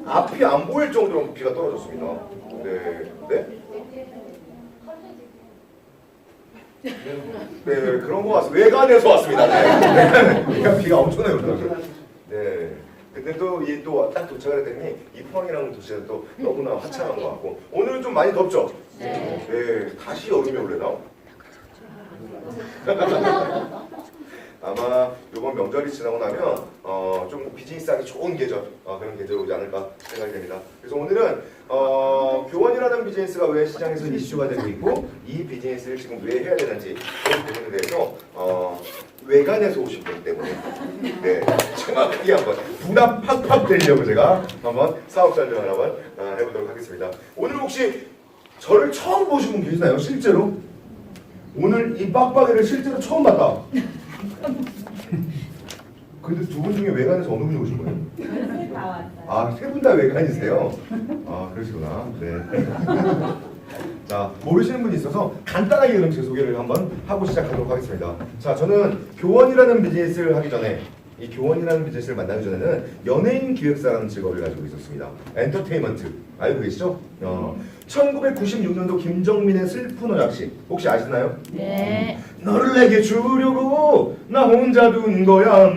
앞이 안 보일 정도로 비가 떨어졌습니다. 네, 네? 네, 그런 거 같습니다. 외관에서 왔습니다. 네. 비가 엄청나게 오더라고요. 네. 근데 또 이 또 딱 도착을 했더니 이 포항이라는 도시는 또 너무나 화창한 것 같고 오늘은 좀 많이 덥죠? 네. 네, 다시 여름이 올래나? 아마 이번 명절이 지나고 나면 좀 비즈니스하기 좋은 계절 그런 계절이 오지 않을까 생각이 됩니다. 그래서 오늘은 교원이라는 비즈니스가 왜 시장에서 이슈가 되고 있고 이 비즈니스를 지금 왜 해야 되는지 그런 부분에 대해서 외관에서 오신 분 때문에 네, 정확하게 한번 부담 팍팍 드리려고 제가 한번 사업 설명을 한번 해보도록 하겠습니다. 오늘 혹시 저를 처음 보신 분 계시나요? 실제로? 오늘 이 빡빡이를 실제로 처음 봤다. 근데 두 분 중에 외관에서 어느 분이 오신 거예요? 다 왔어요. 아, 세 분 다 외관이세요? 아, 그러시구나. 네. 자, 모르시는 분이 있어서 간단하게 그럼 제 소개를 한번 하고 시작하도록 하겠습니다. 자, 저는 교원이라는 비즈니스를 하기 전에 이 교원이라는 비즈니스를 만나기 전에는 연예인 기획사라는 직업을 가지고 있었습니다. 엔터테인먼트 알고 계시죠? 1996년도 김정민의 슬픈 오락실 혹시 아시나요? 네. 너를 내게 주려고 나 혼자 둔 거야.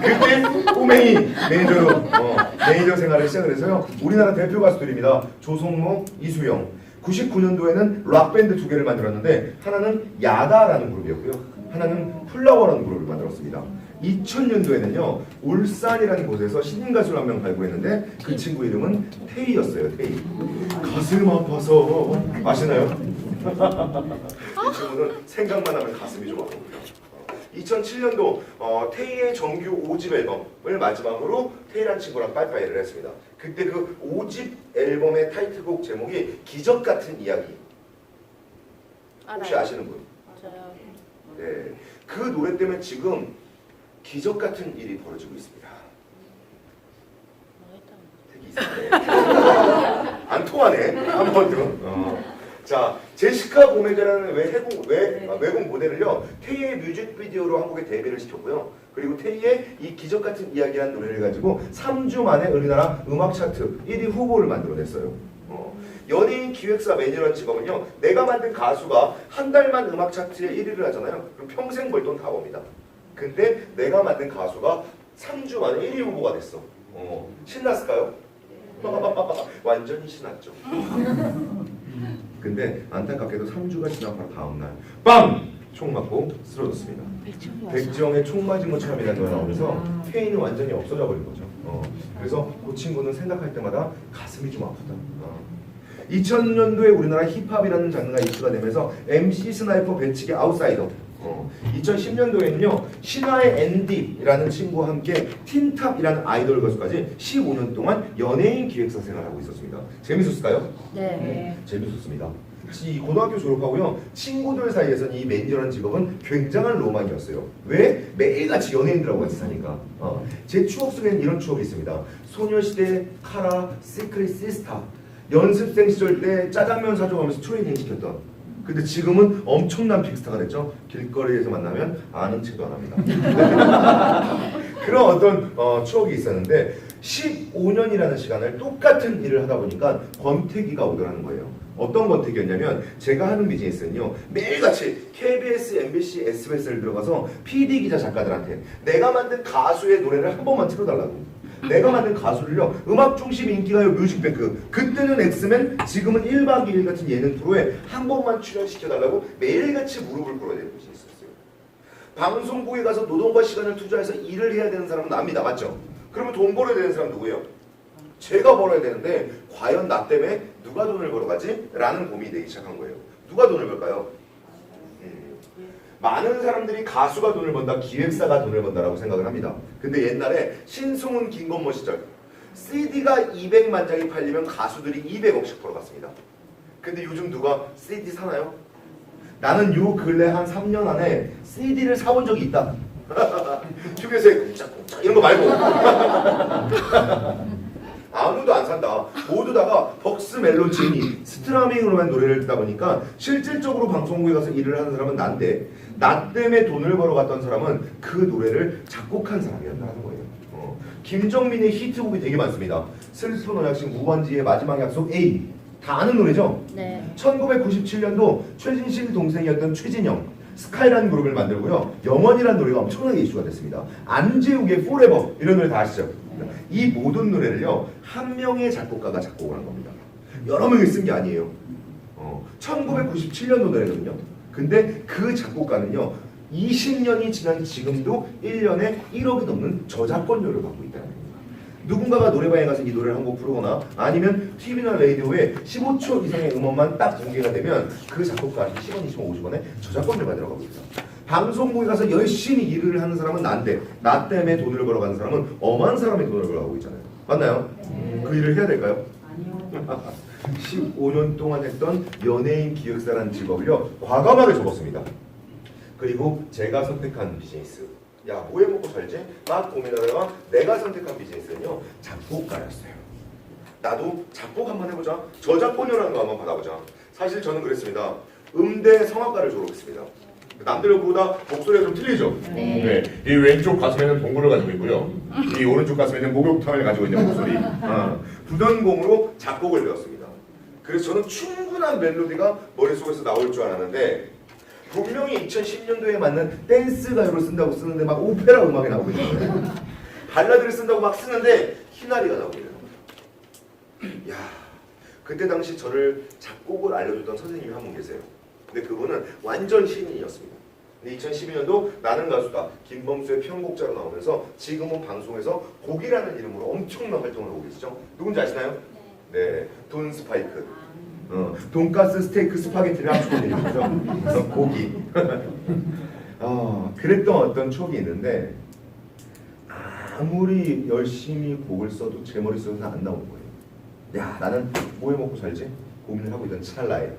그때 꼬맹이 매니저로 매니저 생활을 시작을 해서요. 우리나라 대표 가수들입니다. 조성모, 이수영. 99년도에는 락밴드 두 개를 만들었는데 하나는 야다라는 그룹이었고요. 하나는 플라워라는 그룹을 만들었습니다. 2000년도에는요. 울산이라는 곳에서 신인 가수를 한 명 발굴했는데 그 친구 이름은 테이였어요. 테이. 가슴 아파서 아시나요? 이 친구는 생각만 하면 가슴이 좀 아픕니다. 2007년도 테이의 정규 5집 앨범을 마지막으로 테이라는 친구랑 빠이빠이를 했습니다. 그때 그 5집 앨범의 타이틀곡 제목이 기적 같은 이야기. 혹시 알아요. 아시는 분? 저요. 네. 그 노래 때문에 지금 기적 같은 일이 벌어지고 있습니다. 되게 이상해. 안 통하네. 한 번도. 자, 제시카 고메즈라는 외국 모델을요 테이의 뮤직비디오로 한국에 데뷔를 시켰고요. 그리고 테이의 이 기적 같은 이야기라는 노래를 가지고 3주 만에 우리나라 음악 차트 1위 후보를 만들어냈어요. 연예인 기획사 매니저라는 직업은요 내가 만든 가수가 한 달만 음악 차트에 1위를 하잖아요. 그럼 평생 벌 돈 다 법니다. 근데 내가 만든 가수가 3주 만에 1위 후보가 됐어. 신났을까요? 완전히 신났죠. 근데 안타깝게도 3주가 지난 바로 다음날 빵! 총 맞고 쓰러졌습니다. 백지영의 총 맞은 것처럼이라는 노래가 나오면서 테이는 완전히 없어져 버린 거죠. 그래서 그 친구는 생각할 때마다 가슴이 좀 아프다. 2000년도에 우리나라 힙합이라는 장르가 이슈가 되면서 MC 스나이퍼 배치기 아웃사이더 2010년도에는요 신화의 앤디라는 친구와 함께 틴탑이라는 아이돌 가수까지 15년 동안 연예인 기획사 생활하고 있었습니다. 재밌었을까요? 네. 재밌었습니다. 이 고등학교 졸업하고요 친구들 사이에서는 이 매니저라는 직업은 굉장한 로망이었어요. 왜? 매일같이 연예인들하고 같이 사니까. 제 추억 속에는 이런 추억이 있습니다. 소녀시대, 카라, 시크릿 시스타 연습생 시절 때 짜장면 사줘가면서 트레이닝 시켰던. 근데 지금은 엄청난 빅스타가 됐죠. 길거리에서 만나면 아는 체도 안 합니다. 그런 어떤 추억이 있었는데 15년이라는 시간을 똑같은 일을 하다 보니까 권태기가 오더라는 거예요. 어떤 권태기였냐면 제가 하는 비즈니스는요 매일같이 KBS, MBC, SBS를 들어가서 PD 기자 작가들한테 내가 만든 가수의 노래를 한 번만 틀어달라고. 내가 만든 가수를요 음악 중심 인기가요 뮤직뱅크 그때는 엑스맨 지금은 1박 2일 같은 예능 프로에 한 번만 출연시켜달라고 매일같이 무릎을 꿇어야 되는 것이 있었어요. 방송국에 가서 노동과 시간을 투자해서 일을 해야 되는 사람은 납니다. 맞죠? 그러면 돈 벌어야 되는 사람 누구예요? 제가 벌어야 되는데 과연 나 때문에 누가 돈을 벌어가지? 라는 고민이 되기 시작한 거예요. 누가 돈을 벌까요? 많은 사람들이 가수가 돈을 번다, 기획사가 돈을 번다라고 생각을 합니다. 근데 옛날에 신승훈, 김건모 시절 CD가 200만 장이 팔리면 가수들이 200억씩 벌어갔습니다. 근데 요즘 누가 CD 사나요? 나는 요 근래 한 3년 안에 CD를 사본 적이 있다. 휴게소에 쿵짝쿵짝 이런 거 말고 아무도 안 산다. 모두 다가 벅스 멜로디니 스트리밍으로만 노래를 듣다 보니까 실질적으로 방송국에 가서 일을 하는 사람은 난데 나 때문에 돈을 벌어갔던 사람은 그 노래를 작곡한 사람이었다는 거예요. 김정민의 히트곡이 되게 많습니다. 슬픈 언약식, 무반지의 마지막 약속, A. 다 아는 노래죠? 네. 1997년도 최진실 동생이었던 최진영, 스카이라는 그룹을 만들고요. 영원이라는 노래가 엄청나게 이슈가 됐습니다. 안재욱의 Forever 이런 노래 다 아시죠? 이 모든 노래를요 한 명의 작곡가가 작곡을 한 겁니다. 여러 명이 쓴 게 아니에요. 1997년도 노래거든요. 근데 그 작곡가는요 20년이 지난 지금도 1년에 1억이 넘는 저작권료를 받고 있다는 겁니다. 누군가가 노래방에 가서 이 노래를 한 곡 부르거나 아니면 TV나 라디오에 15초 이상의 음원만 딱 공개가 되면 그 작곡가한테 10원, 20원, 50원에 저작권료가 들어가고 있다. 방송국에 가서 열심히 일을 하는 사람은 난데 나 때문에 돈을 벌어가는 사람은 엄한 사람의 돈을 벌어가고 있잖아요. 맞나요? 그 일을 해야 될까요? 아니요. 15년 동안 했던 연예인 기획사라는 직업을요 과감하게 접었습니다. 그리고 제가 선택한 비즈니스, 야 뭐 해먹고 살지? 막 고민하다가 내가 선택한 비즈니스는요 작곡가였어요. 나도 작곡 한번 해보자, 저작권료라는 거 한번 받아보자. 사실 저는 그랬습니다. 음대 성악과를 졸업했습니다. 남들보다 목소리가 좀 틀리죠? 네. 이 왼쪽 가슴에는 동굴을 가지고 있고요. 이 오른쪽 가슴에는 목욕탕을 가지고 있는 목소리. 부전공으로 작곡을 배웠습니다. 그래서 저는 충분한 멜로디가 머릿속에서 나올 줄 알았는데 분명히 2010년도에 맞는 댄스 가요를 쓴다고 쓰는데 막 오페라 음악이 나오고 있는 거예요. 발라드를 쓴다고 막 쓰는데 희나리가 나오고 있는 거예요. 야, 그때 당시 저를 작곡을 알려줬던 선생님이 한 분 계세요. 근데 그분은 완전 신인이었습니다. 근데 2012년도 나는 가수다 김범수의 편곡자로 나오면서 지금은 방송에서 곡이라는 이름으로 엄청난 활동을 하고 계시죠. 누군지 아시나요? 네, 돈 스파이크. 돈가스, 스테이크, 스파게티를 합치는 이름이죠. 그래서 고기. 그랬던 어떤 추억이 있는데 아무리 열심히 곡을 써도 제 머릿속에서 안 나오는 거예요. 야, 나는 뭐 해먹고 살지? 고민을 하고 있던 찰나에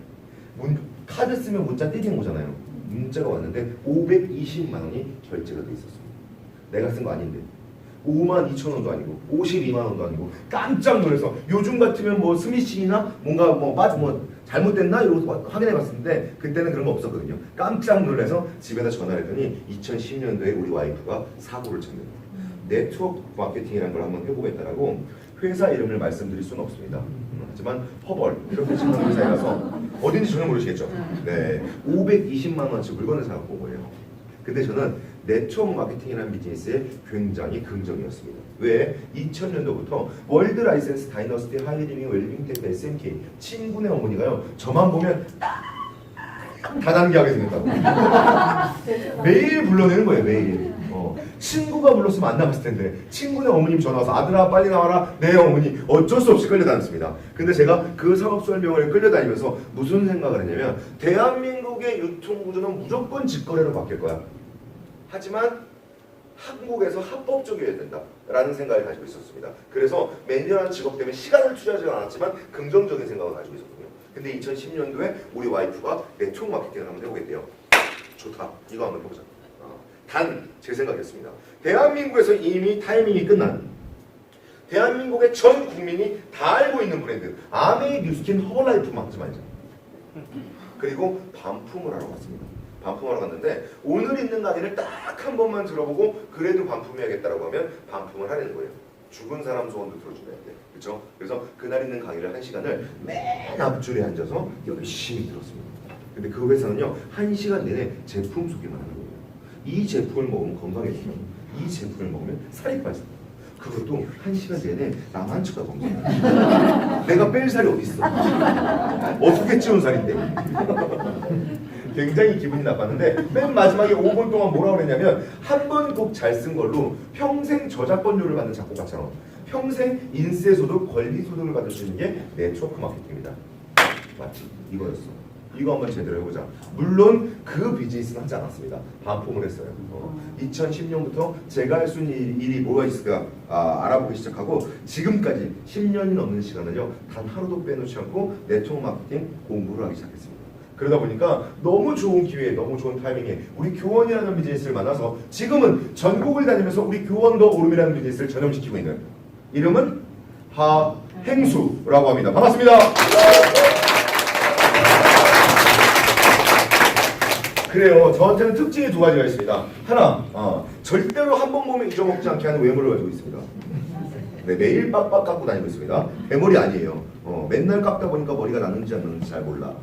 카드 쓰면 문자 띠딩 오잖아요. 문자가 왔는데 520만 원이 결제가 돼 있었습니다. 내가 쓴 거 아닌데 5만 2천 원도 아니고 52만 원도 아니고 깜짝 놀라서 요즘 같으면 뭐 스미싱이나 뭔가 뭐 잘못됐나 이러고 확인해 봤었는데 그때는 그런 거 없었거든요. 깜짝 놀라서 집에다 전화를 했더니 2010년도에 우리 와이프가 사고를 쳤는 거예요. 네트워크 마케팅이라는 걸 한번 해보겠다라고 회사 이름을 말씀드릴 수는 없습니다. 하지만 허벌 이렇게 짓는 회사라서 어딘지 전혀 모르시겠죠. 네, 520만 원어치 물건을 사갖고 온 거예요. 근데 저는 네트워크 마케팅이라는 비즈니스에 굉장히 긍정이었습니다. 왜? 2000년도부터 월드 라이센스 다이너스티 하이리빙 웰빙테크 SMK 친구네 어머니가요 저만 보면 다단계하게 생겼다고 매일 불러내는 거예요. 매일. 친구가 불렀으면 안 나갔을 텐데 친구네 어머님 전화 와서 아들아 빨리 나와라. 네 어머니. 어쩔 수 없이 끌려다녔습니다. 근데 제가 그 사업 설명을 끌려다니면서 무슨 생각을 했냐면 대한민국의 유통구조는 무조건 직거래로 바뀔 거야. 하지만 한국에서 합법적이어야 된다라는 생각을 가지고 있었습니다. 그래서 매니저라는 직업 때문에 시간을 투자하지 않았지만 긍정적인 생각을 가지고 있었거든요. 근데 2010년도에 우리 와이프가 네트워크 마케팅을 한번 해보겠대요. 좋다. 이거 한번 해보자. 단 제 생각이었습니다. 대한민국에서 이미 타이밍이 끝난 대한민국의 전 국민이 다 알고 있는 브랜드 아메이 뉴스킨 허벌라이프만 하지 말자. 그리고 반품을 하러 갔습니다. 반품하러 갔는데 오늘 있는 강의를 딱 한 번만 들어보고 그래도 반품해야겠다라고 하면 반품을 하려는 거예요. 죽은 사람 소원도 들어줘야 돼. 그렇죠? 그래서 그날 있는 강의를 1시간을 맨 앞줄에 앉아서 열심히 들었습니다. 근데 그 회사는요 1시간 내내 제품 소개만 하는 거예요. 이 제품을 먹으면 건강해져요. 이 제품을 먹으면 살이 빠져요. 그것도 1시간 내내 나만 쳐다보는 거야. 내가 뺄 살이 어디 있어? 어떻게 찌운 살인데? 굉장히 기분이 나빴는데 맨 마지막에 5분 동안 뭐라고 그랬냐면 한 번 곡 잘 쓴 걸로 평생 저작권료를 받는 작곡가처럼 평생 인쇄소득, 권리소득을 받을 수 있는 게 네트워크 마케팅입니다. 맞지? 이거였어. 이거 한번 제대로 해보자. 물론 그 비즈니스는 하지 않았습니다. 반품을 했어요. 2010년부터 제가 할 수 있는 일이 뭐가 있을까 알아보기 시작하고 지금까지 10년이 넘는 시간을요 단 하루도 빼놓지 않고 네트워크 마케팅 공부를 하기 시작했습니다. 그러다 보니까 너무 좋은 기회에 너무 좋은 타이밍에 우리 교원이라는 비즈니스를 만나서 지금은 전국을 다니면서 우리 교원도 오름이라는 비즈니스를 전염시키고 있는 이름은 하행수라고 합니다. 반갑습니다. 그래요. 저한테는 특징이 두 가지가 있습니다. 하나, 절대로 한 번 보면 잊어먹지 않게 하는 외모를 가지고 있습니다. 네, 매일 빡빡 깎고 다니고 있습니다. 대머리 아니에요. 맨날 깎다 보니까 머리가 났는지 안 났는지 잘 몰라.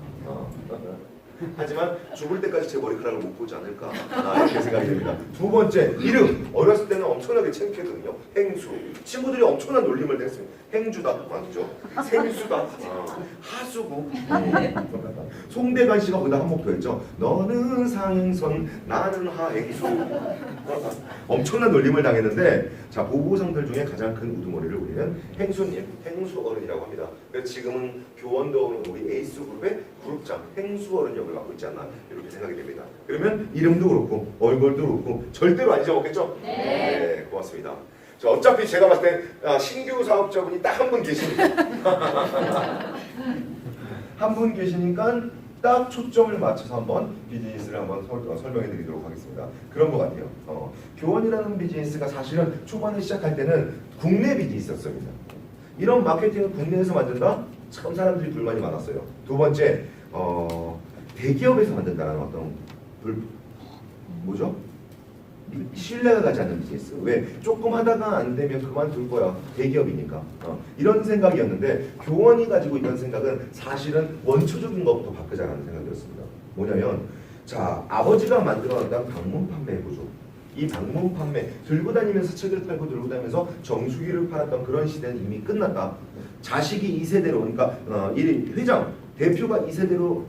하지만 죽을 때까지 제 머리카락을 못 보지 않을까 이렇게 생각이 됩니다. 두 번째, 이름. 어렸을 때는 엄청나게 창피했거든요. 행수. 친구들이 엄청난 놀림을 했습니다. 행주다. 맞죠? 생수다. 하수구. 송대관 씨가 거기다 한몫도 했죠. 너는 상행선, 나는 하행수. 엄청난 놀림을 당했는데, 자, 보고상들 중에 가장 큰 우두머리를 우리는 행수님, 행수어른이라고 합니다. 그래서 지금은 교원도 오는 우리 에이스 그룹의 그룹장, 행수어른 역을 맡고 있지 않나 이렇게 생각이 됩니다. 그러면 이름도 그렇고 얼굴도 그렇고 절대로 안 잊어먹겠죠? 네, 고맙습니다. 자, 어차피 제가 봤을 때 신규 사업자분이 딱 한 분 계시니까 한 분 계시니까 딱 초점을 맞춰서 한번 비즈니스를 한번 설명해 드리도록 하겠습니다. 그런 것 같아요. 교원이라는 비즈니스가 사실은 초반에 시작할 때는 국내 비즈니스였습니다. 이런 마케팅을 국내에서 만든다? 참 사람들이 불만이 많았어요. 두 번째, 대기업에서 만든다는 어떤 뭐죠? 신뢰가 가지 않는 비즈니스. 왜? 조금 하다가 안 되면 그만둘 거야. 대기업이니까. 이런 생각이었는데 교원이 가지고 있던 생각은 사실은 원초적인 것부터 바꾸자라는 생각이었습니다. 뭐냐면 자, 아버지가 만들어놨던 방문 판매 구조. 이 방문 판매, 들고 다니면서 책을 팔고 들고 다니면서 정수기를 팔았던 그런 시대는 이미 끝났다. 자식이 2세대로, 그러니까 회장, 대표가 2세대로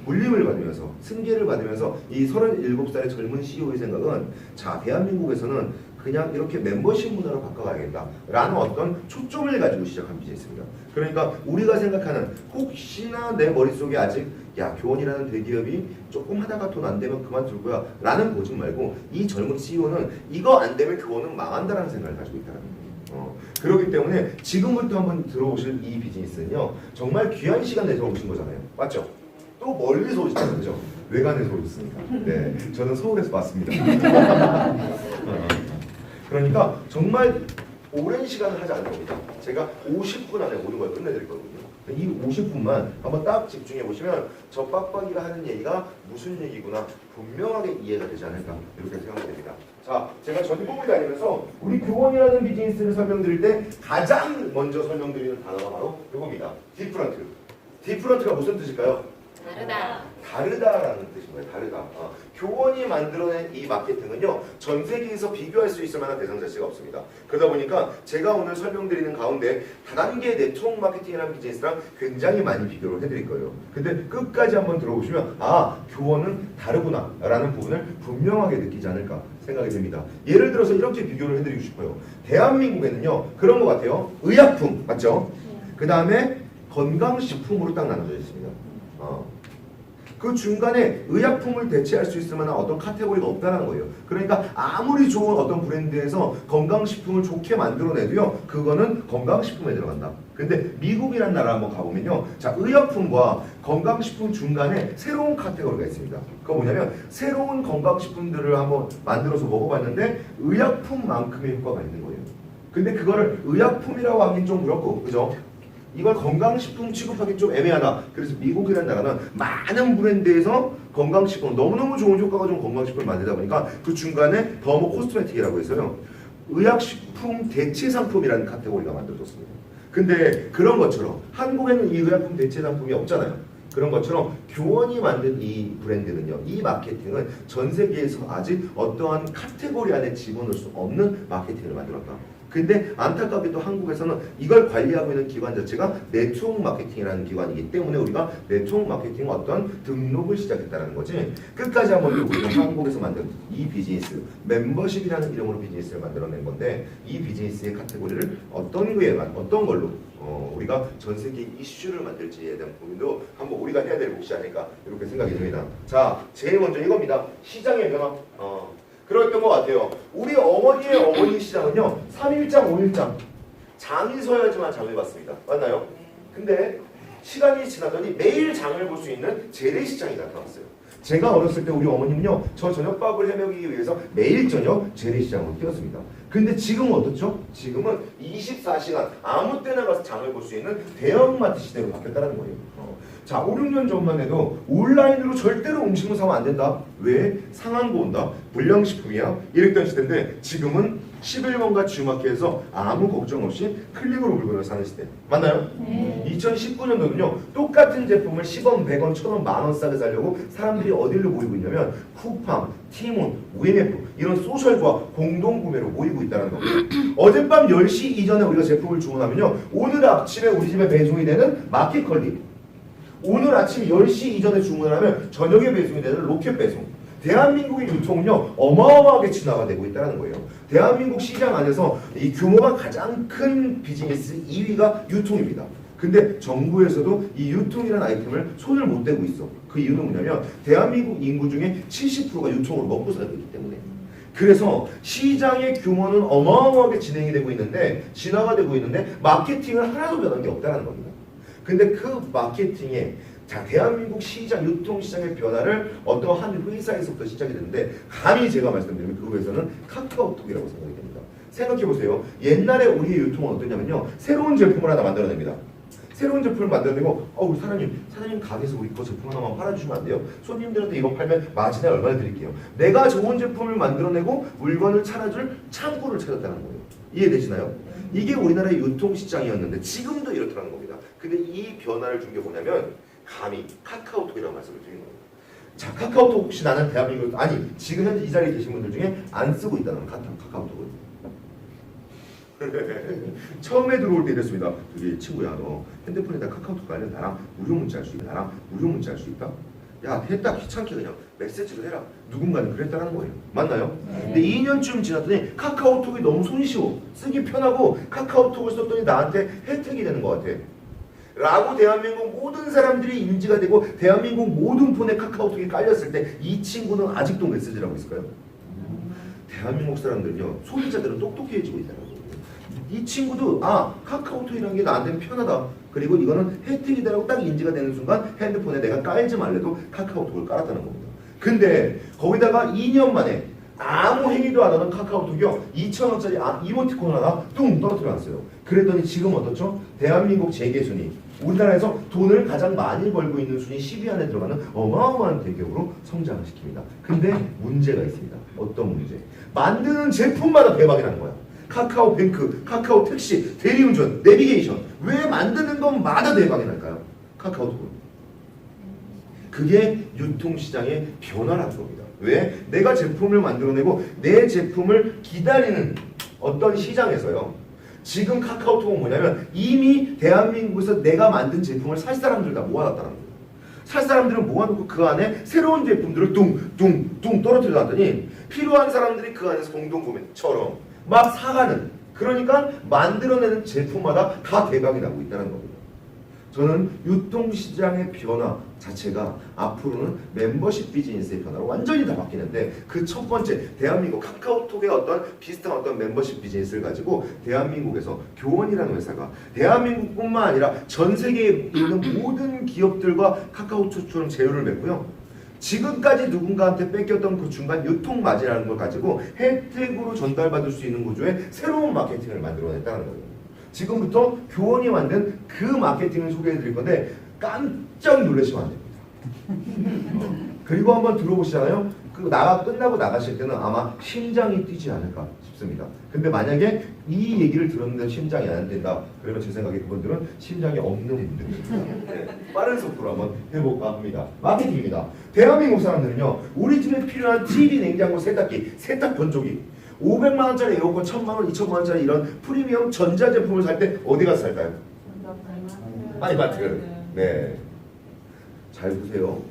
물림을 받으면서 승계를 받으면서 이 37살의 젊은 CEO의 생각은 자, 대한민국에서는 그냥 이렇게 멤버십 문화로 바꿔가야겠다라는 어떤 초점을 가지고 시작한 비즈니스입니다. 그러니까 우리가 생각하는 혹시나 내 머릿속에 아직 야, 교원이라는 대기업이 조금 하다가 돈 안 되면 그만둘 거야 라는 고집 말고 이 젊은 CEO는 이거 안 되면 교원은 망한다라는 생각을 가지고 있다는 거예요. 그렇기 때문에 지금부터 한번 들어오실 이 비즈니스는요 정말 귀한 시간 내서 오신 거잖아요. 맞죠? 또 멀리서 오셨잖아요. 그죠? 외관에서 오셨으니까. 네, 저는 서울에서 왔습니다. 그러니까 정말 오랜 시간을 하지 않을 겁니다. 제가 50분 안에 모든 걸 끝내드릴 거거든요. 이 50분만 한번 딱 집중해 보시면 저 빡빡이가 하는 얘기가 무슨 얘기구나 분명하게 이해가 되지 않을까 이렇게 생각이 됩니다. 자, 제가 전국을 다니면서 우리 교원이라는 비즈니스를 설명드릴 때 가장 먼저 설명드리는 단어가 바로 이겁니다. 디프런트. 디프런트가 무슨 뜻일까요? 다르다. 다르다라는 뜻인 거예요. 다르다. 교원이 만들어낸 이 마케팅은요 전 세계에서 비교할 수 있을 만한 대상 자체가 없습니다. 그러다 보니까 제가 오늘 설명드리는 가운데 다단계 네트워크 마케팅이라는 비즈니스랑 굉장히 많이 비교를 해드릴 거예요. 근데 끝까지 한번 들어보시면 아, 교원은 다르구나 라는 부분을 분명하게 느끼지 않을까 생각이 됩니다. 예를 들어서 이렇게 비교를 해드리고 싶어요. 대한민국에는요 그런 것 같아요. 의약품 맞죠? 그 다음에 건강식품으로 딱 나눠져 있습니다. 그 중간에 의약품을 대체할 수 있을 만한 어떤 카테고리가 없다는 거예요. 그러니까 아무리 좋은 어떤 브랜드에서 건강식품을 좋게 만들어내도요 그거는 건강식품에 들어간다. 근데 미국이라는 나라 한번 가보면요 자, 의약품과 건강식품 중간에 새로운 카테고리가 있습니다. 그거 뭐냐면 새로운 건강식품들을 한번 만들어서 먹어봤는데 의약품만큼의 효과가 있는 거예요. 근데 그거를 의약품이라고 하긴 좀 그렇고 그죠? 이걸 건강식품 취급하기 좀 애매하다. 그래서 미국이라는 나라는 많은 브랜드에서 건강식품, 너무너무 좋은 효과가 좋은 건강식품을 만들다 보니까 그 중간에 더모 코스메틱이라고 해서요 의약식품 대체 상품이라는 카테고리가 만들어졌습니다. 근데 그런 것처럼 한국에는 이 의약품 대체 상품이 없잖아요. 그런 것처럼 교원이 만든 이 브랜드는요, 이 마케팅은 전 세계에서 아직 어떠한 카테고리 안에 집어넣을 수 없는 마케팅을 만들었다. 근데 안타깝게도 한국에서는 이걸 관리하고 있는 기관 자체가 네트워크 마케팅이라는 기관이기 때문에 우리가 네트워크 마케팅 어떤 등록을 시작했다는 거지. 끝까지 한번 우리가 한국에서 만든 이 비즈니스, 멤버십이라는 이름으로 비즈니스를 만들어낸 건데 이 비즈니스의 카테고리를 어떤 걸로 우리가 전 세계 이슈를 만들지에 대한 고민도 한번 우리가 해야 될 몫이 아닐까 이렇게 생각이 듭니다. 자, 제일 먼저 이겁니다. 시장의 변화. 그랬던 것 같아요. 우리 어머니의 어머니 시장은요 3일장 5일장 장이 서야지만 장을 봤습니다. 맞나요? 근데 시간이 지나더니 매일 장을 볼 수 있는 재래시장이 나타났어요. 제가 어렸을 때 우리 어머님은요, 저 저녁밥을 해먹이기 위해서 매일 저녁 재래시장으로 뛰었습니다. 근데 지금은 어떻죠? 지금은 24시간 아무 때나 가서 장을 볼 수 있는 대형마트 시대로 바뀌었다는 거예요. 자, 5, 6년 전만 해도 온라인으로 절대로 음식물 사면 안 된다. 왜? 상한 거 온다. 불량식품이야. 이랬던 시대인데 지금은 11번가 주마켓에서 아무 걱정 없이 클릭으로 물건을 사는 시대. 맞나요? 네. 2019년도는요. 똑같은 제품을 10원, 100원, 1000원, 만원 싸게 사려고 사람들이 어디로 모이고 있냐면 쿠팡, 티몬, UMF 이런 소셜과 공동구매로 모이고 있다는 겁니다. 어젯밤 10시 이전에 우리가 제품을 주문하면요. 오늘 아침에 우리 집에 배송이 되는 마켓컬리, 오늘 아침 10시 이전에 주문을 하면 저녁에 배송이 되는 로켓 배송. 대한민국의 유통은요 어마어마하게 진화가 되고 있다는 거예요. 대한민국 시장 안에서 이 규모가 가장 큰 비즈니스 2위가 유통입니다. 근데 정부에서도 이 유통이라는 아이템을 손을 못 대고 있어. 그 이유는 뭐냐면 대한민국 인구 중에 70%가 유통으로 먹고 살고 있기 때문에. 그래서 시장의 규모는 어마어마하게 진행이 되고 있는데 진화가 되고 있는데 마케팅을 하나도 변한 게 없다는 겁니다. 근데 그 마케팅에 자, 대한민국 시장, 유통시장의 변화를 어떠한 회사에서부터 시작이 됐는데 감히 제가 말씀드리면 그 회사는 카카오톡이라고 생각이 됩니다. 생각해보세요. 옛날에 우리의 유통은 어떠냐면요. 새로운 제품을 하나 만들어냅니다. 새로운 제품을 만들어내고 우리 사장님 가게에서 우리 거 제품 하나만 팔아주시면 안 돼요? 손님들한테 이거 팔면 마진에 얼마나 드릴게요. 내가 좋은 제품을 만들어내고 물건을 찾아줄 창구를 찾았다는 거예요. 이해되시나요? 이게 우리나라의 유통시장이었는데 지금도 이렇다는 겁니다. 근데 이 변화를 준 게 뭐냐면 감히 카카오톡이라고 말씀을 드리는 겁니다. 자, 카카오톡 혹시 나는 대한민국 아니 지금 현재 이 자리에 계신 분들 중에 안 쓰고 있다는 카카오톡을 처음에 들어올 때 이랬습니다. 저기 친구야 너 핸드폰에다 카카오톡 가면 나랑 무료 문자 할 수 있다. 나랑 무료 문자 할 수 있다. 야 됐다 귀찮게 그냥 메시지로 해라. 누군가는 그랬다는 거예요. 맞나요? 근데 2년쯤 지났더니 카카오톡이 너무 손이 쉬워. 쓰기 편하고 카카오톡을 썼더니 나한테 혜택이 되는 것 같아. 라고 대한민국 모든 사람들이 인지가 되고 대한민국 모든 폰에 카카오톡이 깔렸을 때 이 친구는 아직도 메시지를 하고 있을까요? 대한민국 사람들은요. 소비자들은 똑똑해지고 있다는 거예요. 이 친구도 카카오톡이라는 게 나한테는 편하다. 그리고 이거는 혜택이다라고 딱 인지가 되는 순간 핸드폰에 내가 깔지 말래도 카카오톡을 깔았다는 겁니다. 근데 거기다가 2년 만에 아무 행위도 안 하는 카카오톡이요 2,000원짜리 이모티콘 하나 뚱 떨어뜨려놨어요. 그랬더니 지금 어떻죠? 대한민국 재계순위 우리나라에서 돈을 가장 많이 벌고 있는 순위 10위 안에 들어가는 어마어마한 대기업으로 성장을 시킵니다. 근데 문제가 있습니다. 어떤 문제? 만드는 제품마다 대박이 나는 거야. 카카오뱅크, 카카오택시, 대리운전, 내비게이션 왜 만드는 것마다 대박이 날까요? 카카오톡은. 그게 유통시장의 변화라는 겁니다. 왜? 내가 제품을 만들어내고 내 제품을 기다리는 어떤 시장에서요. 지금 카카오톡은 뭐냐면 이미 대한민국에서 내가 만든 제품을 살 사람들 다 모아놨다는 거예요. 살 사람들은 모아놓고 그 안에 새로운 제품들을 뚱뚱뚱 떨어뜨려 놨더니 필요한 사람들이 그 안에서 공동구매처럼 막 사가는 그러니까 만들어내는 제품마다 다 대박이 나고 있다는 겁니다. 저는 유통시장의 변화 자체가 앞으로는 멤버십 비즈니스의 변화로 완전히 다 바뀌는데 그 첫 번째 대한민국 카카오톡의 어떤 비슷한 어떤 멤버십 비즈니스를 가지고 대한민국에서 교원이라는 회사가 대한민국뿐만 아니라 전 세계에 있는 모든 기업들과 카카오톡처럼 제휴를 맺고요. 지금까지 누군가한테 뺏겼던 그 중간 유통마진이라는 걸 가지고 혜택으로 전달받을 수 있는 구조의 새로운 마케팅을 만들어냈다는 거예요. 지금부터 교원이 만든 그 마케팅을 소개해 드릴 건데 깜짝 놀라시면 안 됩니다. 그리고 한번 들어보시잖아요. 그 끝나고 나가실 때는 아마 심장이 뛰지 않을까 싶습니다. 근데 만약에 이 얘기를 들었는데 심장이 안 뛴다. 그러면 제 생각에 그분들은 심장이 없는 분들입니다. 네, 빠른 속도로 한번 해볼까 합니다. 마케팅입니다. 대한민국 사람들은요. 우리 집에 필요한 TV, 냉장고, 세탁기, 세탁 건조기 500만원짜리 에어컨 1,000만원, 2,000만원짜리 이런 프리미엄 전자제품을 살 때 어디 가서 살까요? 아이마트. 네. 잘 보세요.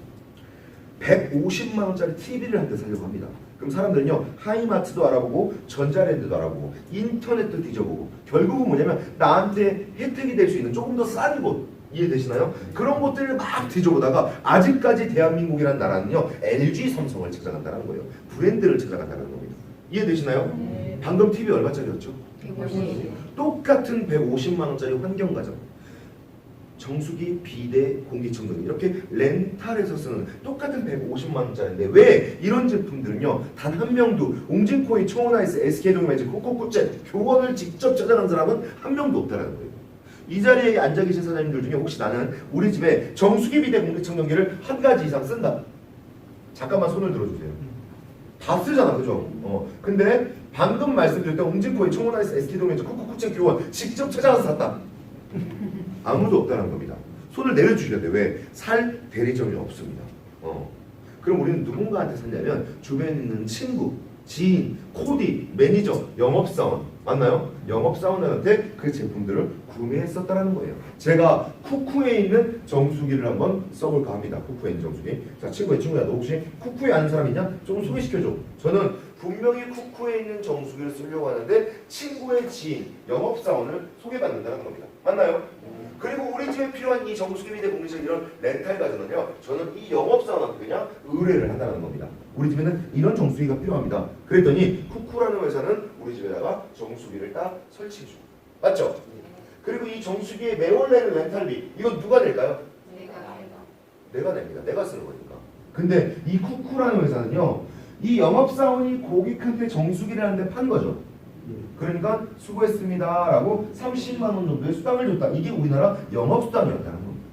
150만원짜리 TV를 한 대 사려고 합니다. 그럼 사람들은요. 하이마트도 알아보고 전자랜드도 알아보고 인터넷도 뒤져보고 결국은 뭐냐면 나한테 혜택이 될 수 있는 조금 더 싼 곳 이해되시나요? 그런 것들을 막 뒤져보다가 아직까지 대한민국이라는 나라는요. LG, 삼성을 찾아간다는 거예요. 브랜드를 찾아간다는 겁니다. 이해되시나요? 네. 방금 TV 얼마짜리였죠? 150. 똑같은 150만원짜리 환경가전 정수기, 비대, 공기청정기 이렇게 렌탈해서 쓰는 똑같은 150만 원짜리인데 왜 이런 제품들은요 단 한 명도 웅진코인, 청원아이스, SK동매직, 코코쿠째 교원을 직접 찾아간 사람은 한 명도 없다는 거예요. 이 자리에 앉아 계신 사장님들 중에 혹시 나는 우리 집에 정수기, 비대, 공기청정기를 한 가지 이상 쓴다. 잠깐만 손을 들어주세요. 다 쓰잖아, 그죠? 근데 방금 말씀드렸던 웅진코인, 청원아이스, SK동매직, 코코쿠째 교원 직접 찾아가서 샀다. 아무도 없다는 겁니다. 손을 내려주셔야 돼. 왜? 살 대리점이 없습니다. 그럼 우리는 누군가한테 샀냐면 주변에 있는 친구, 지인, 코디, 매니저, 영업사원 맞나요? 영업사원한테 그 제품들을 구매했었다라는 거예요. 제가 쿠쿠에 있는 정수기를 한번 써볼까 합니다. 쿠쿠에 있는 정수기. 자, 친구야, 너 혹시 쿠쿠에 아는 사람 있냐? 조금 소개시켜줘. 저는 분명히 쿠쿠에 있는 정수기를 쓰려고 하는데 친구의 지인, 영업사원을 소개받는다는 겁니다. 맞나요? 그리고 우리 집에 필요한 이 정수기, 비대, 공기청 이런 렌탈 가전은요 저는 이 영업사원한테 그냥 의뢰를 한다는 겁니다. 우리 집에는 이런 정수기가 필요합니다. 그랬더니 쿠쿠라는 회사는 우리 집에다가 정수기를 딱 설치해주고 맞죠? 그리고 이 정수기에 매월 내는 렌탈비 이건 누가 낼까요? 내가 냅니다. 내가 쓰는 거니까. 근데 이 쿠쿠라는 회사는요 이 영업사원이 고객한테 정수기를 하는데 판 거죠. 그러니까 수고했습니다 라고 30만 원 정도의 수당을 줬다. 이게 우리나라 영업수당이었다는 겁니다.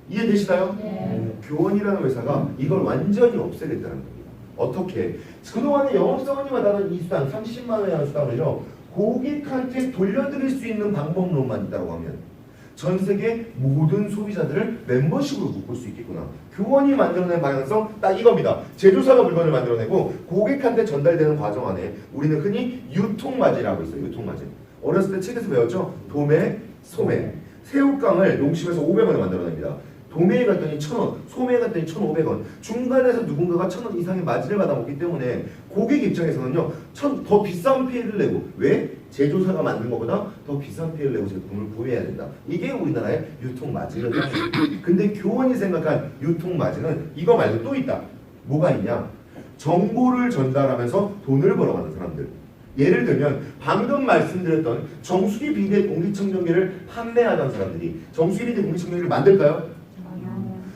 이해되시나요? 네. 교원이라는 회사가 이걸 완전히 없애겠다는 겁니다. 어떻게? 그동안에 영업사원이 받아는 이 수당 30만 원이라는 수당을요 고객한테 돌려드릴 수 있는 방법론만 있다고 하면 전 세계 모든 소비자들을 멤버십으로 묶을 수 있겠구나. 교원이 만들어낸 방향성 딱 이겁니다. 제조사가 물건을 만들어내고 고객한테 전달되는 과정 안에 우리는 흔히 유통마진이라고 있어요. 유통마진. 어렸을 때 책에서 배웠죠? 도매, 소매. 새우깡을 농심에서 500원에 만들어냅니다. 도매에 갔더니 1,000원, 소매에 갔더니 1,500원. 중간에서 누군가가 1,000원 이상의 마진을 받아먹기 때문에 고객 입장에서는요 더 비싼 피해를 내고 왜? 제조사가 만든 것보다 더 비싼 피해를 내고 제품을 구매해야 된다. 이게 우리나라의 유통마진이거든요. 근데 교원이 생각한 유통마진은 이거 말고 또 있다. 뭐가 있냐? 정보를 전달하면서 돈을 벌어가는 사람들. 예를 들면 방금 말씀드렸던 정수기, 비대, 공기청정기를 판매하던 사람들이 정수기, 비대, 공기청정기를 만들까요?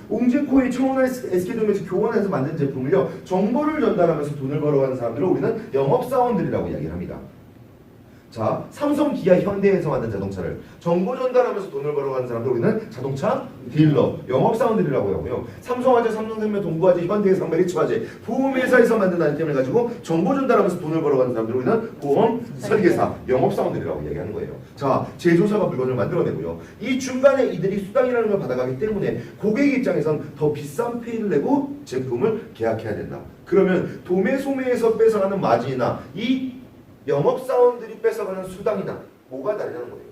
웅진코인, 청원아이스, SK동매직, 교원에서 만든 제품을요 정보를 전달하면서 돈을 벌어가는 사람들을 우리는 영업사원들이라고 이야기를 합니다. 자, 삼성, 기아, 현대에서 만든 자동차를 정보 전달하면서 돈을 벌어가는 사람들 우리는 자동차 딜러, 영업사원들이라고 하고요. 삼성화재, 삼성생명, 동부화재, 현대해상, 메리츠화재 보험회사에서 만든 아이템을 가지고 정보 전달하면서 돈을 벌어가는 사람들 우리는 보험 설계사, 영업사원들이라고 이야기하는 거예요. 자, 제조사가 물건을 만들어내고요. 이 중간에 이들이 수당이라는 걸 받아가기 때문에 고객 입장에선 더 비싼 페이를 내고 제품을 계약해야 된다. 그러면 도매, 소매에서 뺏어가는 마진이나 이 영업사원들이 뺏어가는 수당이나 뭐가 다르냐는 거예요.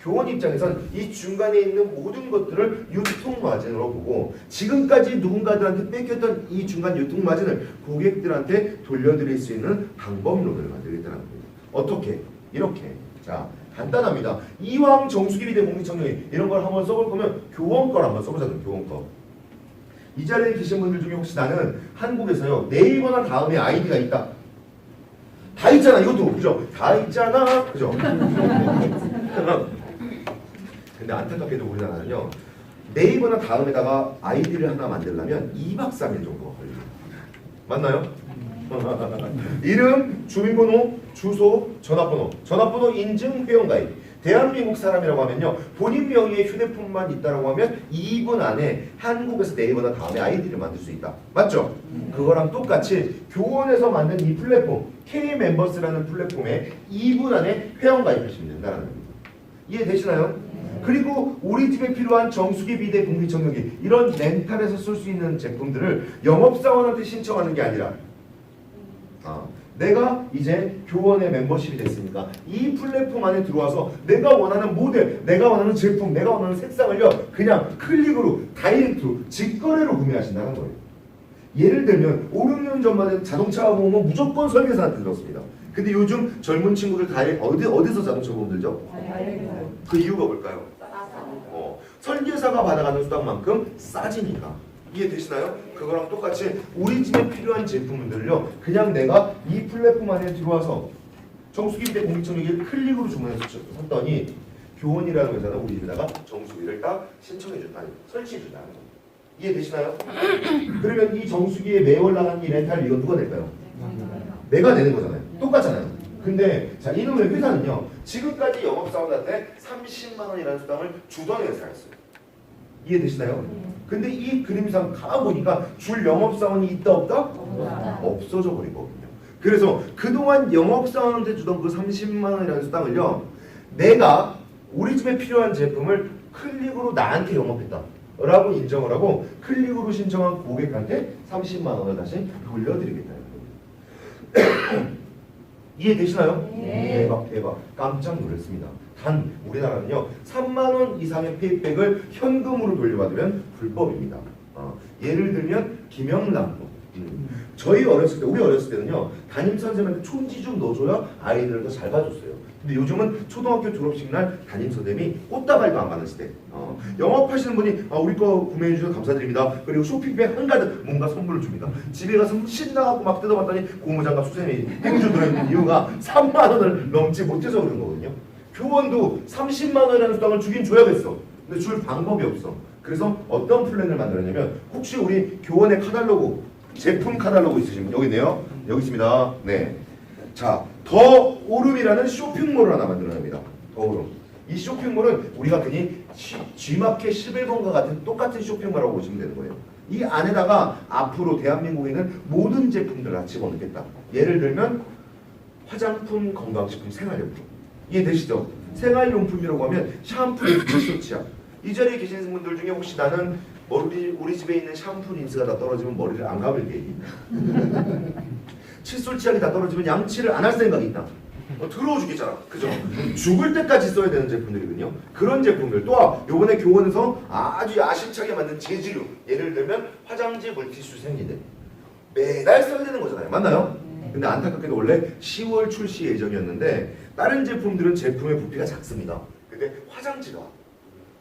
교원 입장에선 이 중간에 있는 모든 것들을 유통마진으로 보고 지금까지 누군가들한테 뺏겼던 이 중간 유통마진을 고객들한테 돌려드릴 수 있는 방법론을 만들겠다는 겁니다. 어떻게? 이렇게. 자, 간단합니다. 이왕 정수기, 비대, 공기청정기 이런 걸 한번 써볼 거면 교원 걸 한번 써보자고요. 교원 거. 이 자리에 계신 분들 중에 혹시 나는 한국에서요 네이버나 다음에 아이디가 있다. 다 있잖아. 이것도 그죠? 다 있잖아. 그죠? 근데 안타깝게도 우리나라는요 네이버나 다음에다가 아이디를 하나 만들려면 2박 3일 정도가 걸려요. 맞나요? 이름, 주민번호, 주소, 전화번호 인증, 회원가입. 대한민국 사람이라고 하면요 본인 명의의 휴대폰만 있다라고 하면 2분 안에 한국에서 네이버나 다음에 아이디를 만들 수 있다. 맞죠? 그거랑 똑같이 교원에서 만든 이 플랫폼 K멤버스라는 플랫폼에 2분 안에 회원가입하시면 된다는 겁니다. 이해되시나요? 그리고 우리 집에 필요한 정수기, 비대, 공기청정기 이런 렌탈에서 쓸 수 있는 제품들을 영업사원한테 신청하는 게 아니라 내가 이제 교원의 멤버십이 됐으니까 이 플랫폼 안에 들어와서 내가 원하는 모델, 내가 원하는 제품, 내가 원하는 색상을요 그냥 클릭으로 다이렉트로 직거래로 구매하신다는 거예요. 예를 들면 5, 6년 전만 자동차 보면 무조건 설계사한테 들었습니다. 근데 요즘 젊은 친구들 다 어디서 자동차 보험 들죠? 그 이유가 뭘까요? 설계사가 받아가는 수당만큼 싸지니까. 이해되시나요? 그거랑 똑같이 우리 집에 필요한 제품들을요 그냥 내가 이 플랫폼 안에 들어와서 정수기, 비대, 공기청정기를 클릭으로 주문해서 샀더니 교원이라는 회사는 우리 집에다가 정수기를 딱 신청해준다, 설치해준다는 거. 이해되시나요? 그러면 이 정수기에 매월 나가는 이 렌탈 이거 누가 낼까요? 내가 내는 거잖아요. 똑같잖아요. 근데 자 이놈의 회사는요, 지금까지 영업사원한테 30만 원이라는 수당을 주던 회사였어요. 이해되시나요? 근데 이 그림상 가만 보니까 줄 영업사원이 있다 없다? 없어져 버린 거거든요. 그래서 그동안 영업사원한테 주던 그 30만 원이라는 수당을요, 내가 우리 집에 필요한 제품을 클릭으로 나한테 영업했다 라고 인정을 하고 클릭으로 신청한 고객한테 30만 원을 다시 돌려드리겠다는 겁니다. 이해되시나요? 네. 대박. 깜짝 놀랐습니다. 단 우리나라는요, 3만 원 이상의 페이백을 현금으로 돌려받으면 불법입니다. 예를 들면 김영란법. 저희 어렸을 때, 우리 어렸을 때는요, 담임 선생님한테 촌지 좀 넣어줘야 아이들을 더 잘 봐줬어요. 근데 요즘은 초등학교 졸업식 날 담임 선생님이 꽃다발도 안 받는 시대. 영업하시는 분이 우리 거 구매해 주셔서 감사드립니다. 그리고 쇼핑백 한가득 뭔가 선물을 줍니다. 집에 가서 신나갖고 막 뜯어봤더니 고무장갑 수세미 행주 들어있는 이유가 3만 원을 넘지 못해서 그런 거거든요. 교원도 30만 원이라는 수당을 주긴 줘야겠어. 근데 줄 방법이 없어. 그래서 어떤 플랜을 만들었냐면, 혹시 우리 교원의 카탈로그, 제품 카탈로그 있으시면 여기 있네요. 여기 있습니다. 네. 자, 더 오름이라는 쇼핑몰을 하나 만들어냅니다. 더 오름. 이 쇼핑몰은 우리가 흔히 G마켓 11번과 같은 똑같은 쇼핑몰이라고 보시면 되는 거예요. 이 안에다가 앞으로 대한민국에 있는 모든 제품들을 다 집어넣겠다. 예를 들면 화장품, 건강식품, 생활용품. 이해되시죠? 생활용품이라고 하면 샴푸, 칫솔, 치약. 이 자리에 계신 분들 중에 혹시 나는 우리 집에 있는 샴푸 린스가 다 떨어지면 머리를 안 감을 계획이 있다. 칫솔, 치약이 다 떨어지면 양치를 안 할 생각이 있다. 더러워 죽겠잖아. 그죠? 죽을 때까지 써야 되는 제품들이거든요. 그런 제품들. 또 요번에 교원에서 아주 야심차게 만든 재질류. 예를 들면 화장지, 물티슈, 생리대. 매달 써야 되는 거잖아요. 맞나요? 근데 안타깝게도 원래 10월 출시 예정이었는데 다른 제품들은 제품의 부피가 작습니다. 근데 화장지가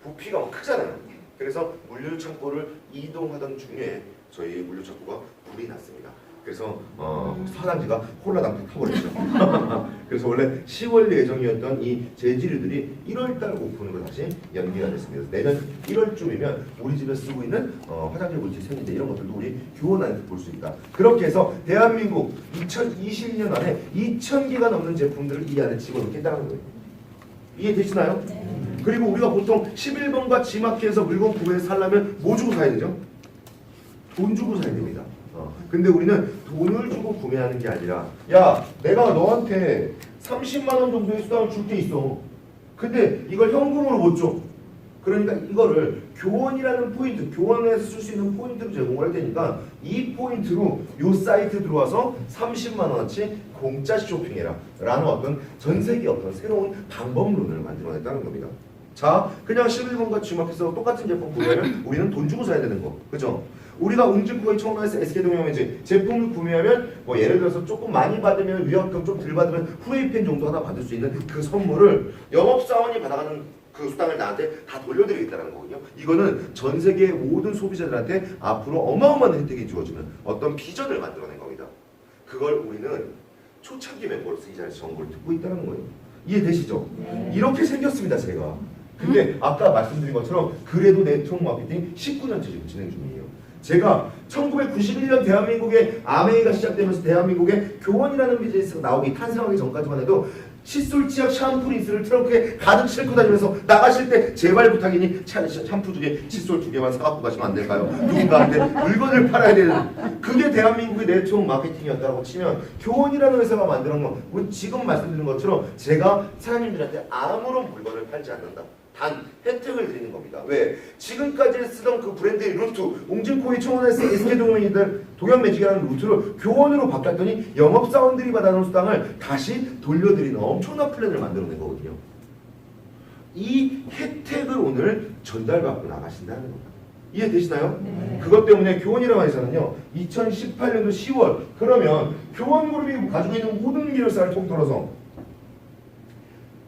부피가 막 크잖아요. 그래서 물류창고를 이동하던 중에 저희 물류창고가 불이 났습니다. 그래서 화장지가 홀라당 타버렸죠. 그래서 원래 10월 예정이었던 이 재질류들이 1월달 오픈으로 다시 연기가 됐습니다. 내년 1월쯤이면 우리 집에 쓰고 있는 화장지, 물티슈, 생리대 이런 것들도 우리 교원 안에서 볼 수 있다. 그렇게 해서 대한민국 2020년 안에 2,000개가 넘는 제품들을 이 안에 집어넣겠다는 거예요. 이해되시나요? 네. 그리고 우리가 보통 11번과 G마켓에서 물건 구매해서 살려면 뭐 주고 사야 되죠? 돈 주고 사야 됩니다. 근데 우리는 돈을 주고 구매하는 게 아니라, 야, 내가 너한테 30만 원 정도의 수당을 줄 게 있어. 근데 이걸 현금으로 못 줘. 그러니까 이거를 교원이라는 포인트, 교원에서 쓸 수 있는 포인트로 제공을 할 테니까 이 포인트로 요 사이트 들어와서 30만 원어치 공짜 쇼핑해라 라는 어떤 전 세계 어떤 새로운 방법론을 만들어냈다는 겁니다. 자, 그냥 11번과 G마켓에서 똑같은 제품 구매하면 우리는 돈 주고 사야 되는 거. 그죠? 우리가 웅진코의 청라에서 SK동명이지 제품을 구매하면 뭐 예를 들어서 조금 많이 받으면 위약금, 좀 덜 받으면 후레이팬 정도 하나 받을 수 있는 그 선물을 영업사원이 받아가는 그 수당을 나한테 다 돌려드리겠다는 거거든요. 이거는 전 세계의 모든 소비자들한테 앞으로 어마어마한 혜택이 주어지는 어떤 비전을 만들어낸 겁니다. 그걸 우리는 초창기 멤버로서 이 자리에서 정보를 듣고 있다는 거예요. 이해되시죠? 네. 이렇게 생겼습니다, 제가. 근데 아까 말씀드린 것처럼 그래도 네트워크 마케팅 19년째 지금 진행 중이에요. 제가 1991년 대한민국의 아메이가 시작되면서 대한민국에 교원이라는 비즈니스가 나오기 탄생하기 전까지만 해도 칫솔, 치약, 샴푸, 린스를 트렁크에 가득 싣고 다니면서 나가실 때 제발 부탁이니 샴푸 2개, 칫솔 2개만 사갖고 가시면 안 될까요? 누군가한테 물건을 팔아야 되는, 그게 대한민국의 네트워크 마케팅이었다고 치면 교원이라는 회사가 만드는 건 지금 말씀드린 것처럼 제가 사장님들한테 아무런 물건을 팔지 않는다. 단 혜택을 드리는 겁니다. 왜? 지금까지 쓰던 그 브랜드의 루트, 웅진코이, 청원에서 SK동명이들, 동현매직이라는 루트를 교원으로 바꿨더니 영업사원들이 받아놓은 수당을 다시 돌려드리는 엄청난 플랜을 만들어낸 거거든요. 이 혜택을 오늘 전달받고 나가신다는 겁니다. 이해되시나요? 네. 그것 때문에 교원이라고 해서는요, 2018년도 10월, 그러면 교원그룹이 가지고 있는 모든 계열사를 통틀어서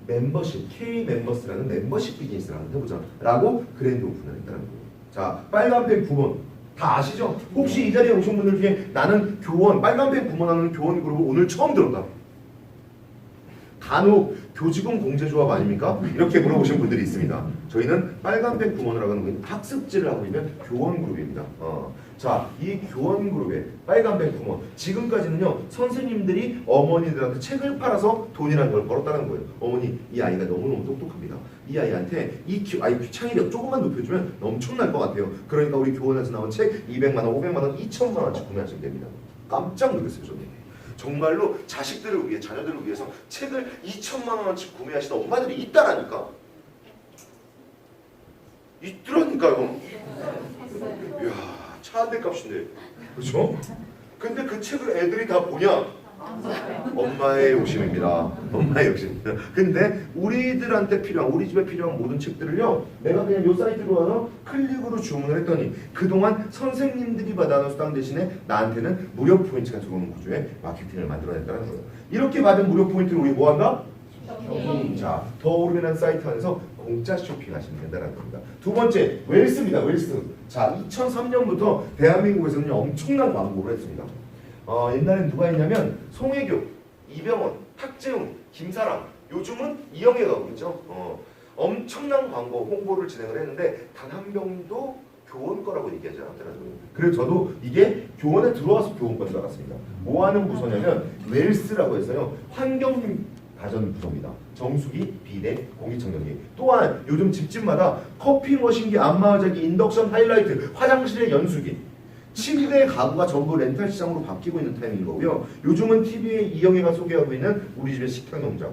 멤버십, K-멤버스라는 멤버십 비즈니스를 한번 해보자 라고 그랜드 오픈을 했다는 거예요. 자, 빨간펜 9번 다 아시죠? 혹시 이 자리에 오신 분들 중에 나는 교원, 빨간펜 9번 하는 교원 그룹을 오늘 처음 들었다. 간혹 교직원 공제조합 아닙니까? 이렇게 물어보신 분들이 있습니다. 저희는 빨간색 구몬이라고 하는 학습지를 하고 있는 교원 그룹입니다. 자, 이 교원 그룹의 빨간색 구몬 지금까지는요 선생님들이 어머니들한테 책을 팔아서 돈이라는 걸 벌었다는 거예요. 어머니 이 아이가 너무너무 똑똑합니다. 이 아이한테 IQ 창의력 조금만 높여주면 엄청날 것 같아요. 그러니까 우리 교원에서 나온 책 200만 원, 500만 원, 2천만 원씩 구매하시면 됩니다. 깜짝 놀랐어요 저는. 정말로 자식들을 위해 자녀들을 위해서 책을 2천만 원어치 구매하시는 엄마들이 있다라니까. 있더라니까요. 이야 차 한 대 값인데 그렇죠? 근데 그 책을 애들이 다 보냐? 엄마의 욕심입니다. 엄마의 욕심입니다. 근데 우리들한테 필요한 우리 집에 필요한 모든 책들을요 내가 그냥 요 사이트로 와서 클릭으로 주문을 했더니 그동안 선생님들이 받아놓은 수당 대신에 나한테는 무료 포인트가 들어오는 구조의 마케팅을 만들어냈다는 거예요. 이렇게 받은 무료 포인트를 우리 뭐한다? 자, 더 오르면 사이트 안에서 공짜 쇼핑하시면 된다는 겁니다. 두 번째, 웰스입니다. 웰스. 자, 2003년부터 대한민국에서는 엄청난 광고를 했습니다. 옛날엔 누가 했냐면 송혜교, 이병헌, 탁재훈, 김사랑, 요즘은 이영애가 하고 있죠. 엄청난 광고 홍보를 진행을 했는데 단 한 명도 교원 거라고 얘기하지 않았더라고요. 그래서 저도 이게 교원에 들어와서 교원 건 줄 알았습니다. 뭐 하는 부서냐면 웰스라고 해서요 환경 가전 부서입니다. 정수기, 비대, 공기청정기. 또한 요즘 집집마다 커피 머신기, 안마의자기, 인덕션 하이라이트, 화장실의 연수기, 침대 가구가 전부 렌탈 시장으로 바뀌고 있는 타이밍인 거고요. 요즘은 TV에 이영애가 소개하고 있는 우리 집의 식탁 농장.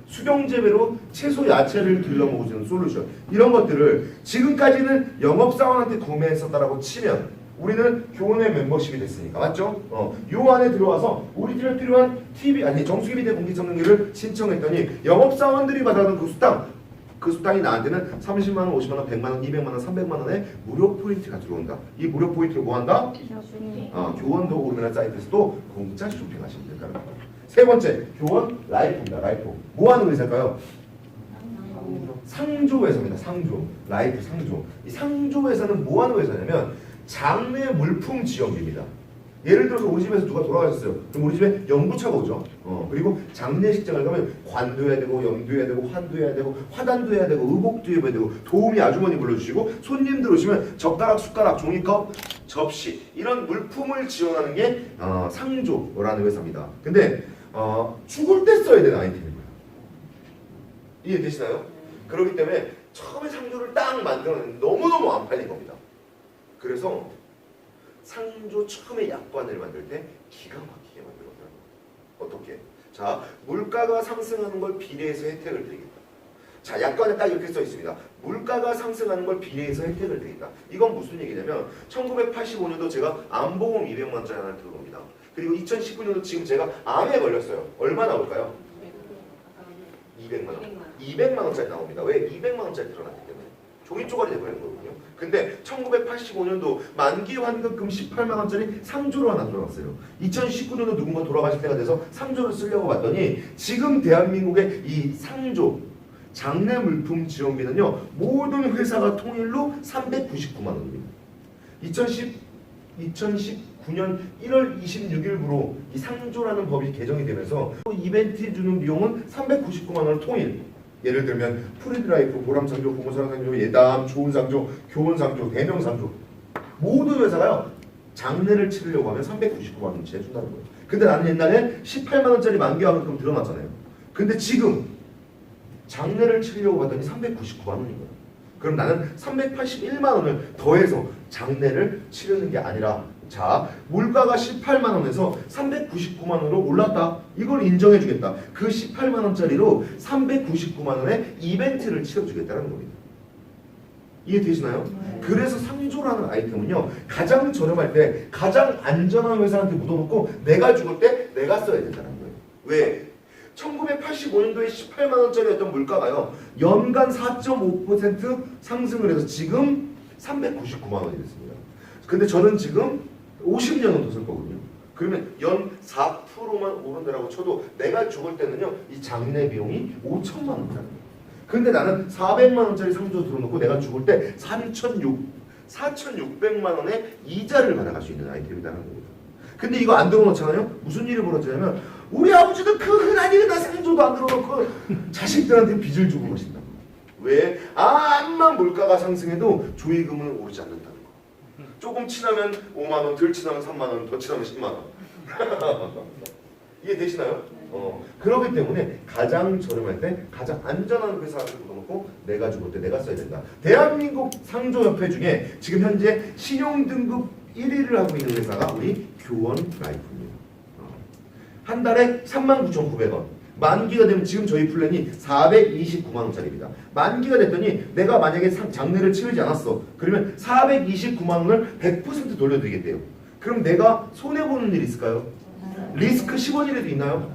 수경 재배로 채소 야채를 길러 먹을 수 있는 솔루션. 이런 것들을 지금까지는 영업사원한테 구매했었다라고 치면 우리는 교원의 멤버십이 됐으니까 맞죠? 요 안에 들어와서 우리 집에 필요한 TV 아니 정수기 비대 공기청정기를 신청했더니 영업사원들이 받아는 그 수당이 나한테는 30만 원, 50만 원, 100만 원, 200만 원, 300만 원의 무료 포인트가 들어온다. 이 무료 포인트를 뭐 한다? 교원도 오르면 사이트에서도 공짜 쇼핑하시면 된다는 거예요. 세 번째, 교원 라이프입니다. 라이프. 뭐 하는 회사일까요? 상조회사입니다. 상조. 라이프 상조. 이 상조회사는 뭐 하는 회사냐면 장내 물품 지원비입니다. 예를 들어서 우리 집에서 누가 돌아가셨어요. 그럼 우리 집에 연구차가 오죠. 그리고 장례식장을 가면 관도 해야 되고 염도 해야 되고 환도 해야 되고 화단도 해야 되고 의복도 해야 되고 도우미 아주머니 불러주시고 손님들 오시면 젓가락, 숟가락, 종이컵, 접시 이런 물품을 지원하는 게 상조라는 회사입니다. 근데 죽을 때 써야 되는 아이템인 거예요. 이해되시나요? 그렇기 때문에 처음에 상조를 딱 만들어내는 너무너무 안 팔린 겁니다. 그래서 상조 처음에 약관을 만들 때 기가 막히게 만들었다는 거예요. 어떻게? 자, 물가가 상승하는 걸 비례해서 혜택을 드리겠다. 자, 약관에 딱 이렇게 써 있습니다. 물가가 상승하는 걸 비례해서 혜택을 드리겠다. 이건 무슨 얘기냐면 1985년도 제가 암보험 200만 원짜리 하나 들어옵니다. 그리고 2019년도 지금 제가 암에 걸렸어요. 얼마 나올까요? 200만 원. 200만 원짜리 나옵니다. 왜? 200만 원짜리 들어놨기 때문에. 종이 쪼가리 돼버리는 거거든요. 근데 1985년도 만기 환급금 18만 원짜리 상조로 하나 들어갔어요. 2019년도 누군가 돌아가실 때가 돼서 상조를 쓰려고 봤더니 지금 대한민국의 이 상조 장내 물품 지원비는요 모든 회사가 통일로 399만 원입니다. 2019년 1월 26일부로 이 상조라는 법이 개정이 되면서 이벤트 주는 비용은 399만 원을 통일. 예를 들면 프리드라이프, 보람상조, 부모사랑상조, 예담, 좋은상조, 교원상조, 대명상조 모든 회사가요 장례를 치르려고 하면 399만 원치 해준다는 거예요. 근데 나는 옛날에 18만 원짜리 만기환급금 들어놨잖아요. 근데 지금 장례를 치르려고 하더니 399만 원인 거예요. 그럼 나는 381만 원을 더해서 장례를 치르는 게 아니라 자, 물가가 18만 원에서 399만 원으로 올랐다. 이걸 인정해 주겠다. 그 18만 원짜리로 399만 원의 이벤트를 치러주겠다는 겁니다. 이해되시나요? 그래서 상조라는 아이템은요 가장 저렴할 때 가장 안전한 회사한테 묻어놓고 내가 죽을 때 내가 써야 된다는 거예요. 왜? 1985년도에 18만 원짜리였던 물가가요 연간 4.5% 상승을 해서 지금 399만 원이 됐습니다. 근데 저는 지금 50년은 더 쓸 거거든요. 그러면 연 4%만 오른다라고 쳐도 내가 죽을 때는요 이 장례 비용이 5천만 원짜리. 근데 나는 400만 원짜리 상조 들어놓고 내가 죽을 때 4,600만 원의 이자를 받아갈 수 있는 아이템이라는 겁니다. 근데 이거 안 들어놓잖아요. 무슨 일이 벌어지냐면 우리 아버지도 그 흔한 일에다 상조도 안 들어놓고 자식들한테 빚을 주고 계신다. 왜? 암만 물가가 상승해도 조의금은 오르지 않는다는 거. 조금 친하면 5만 원, 덜 친하면 3만 원, 더 친하면 10만 원. 이해되시나요? 그렇기 때문에 가장 저렴할 때 가장 안전한 회사를 묻어놓고 내가 죽을 때 내가 써야 된다. 대한민국 상조협회 중에 지금 현재 신용등급 1위를 하고 있는 회사가 우리 교원라이프입니다. 한 달에 39,900원. 만기가 되면 지금 저희 플랜이 429만 원짜리입니다. 만기가 됐더니 내가 만약에 장래를 치르지 않았어. 그러면 429만 원을 100% 돌려드리겠대요. 그럼 내가 손해보는 일 있을까요? 리스크 10원이라도 있나요?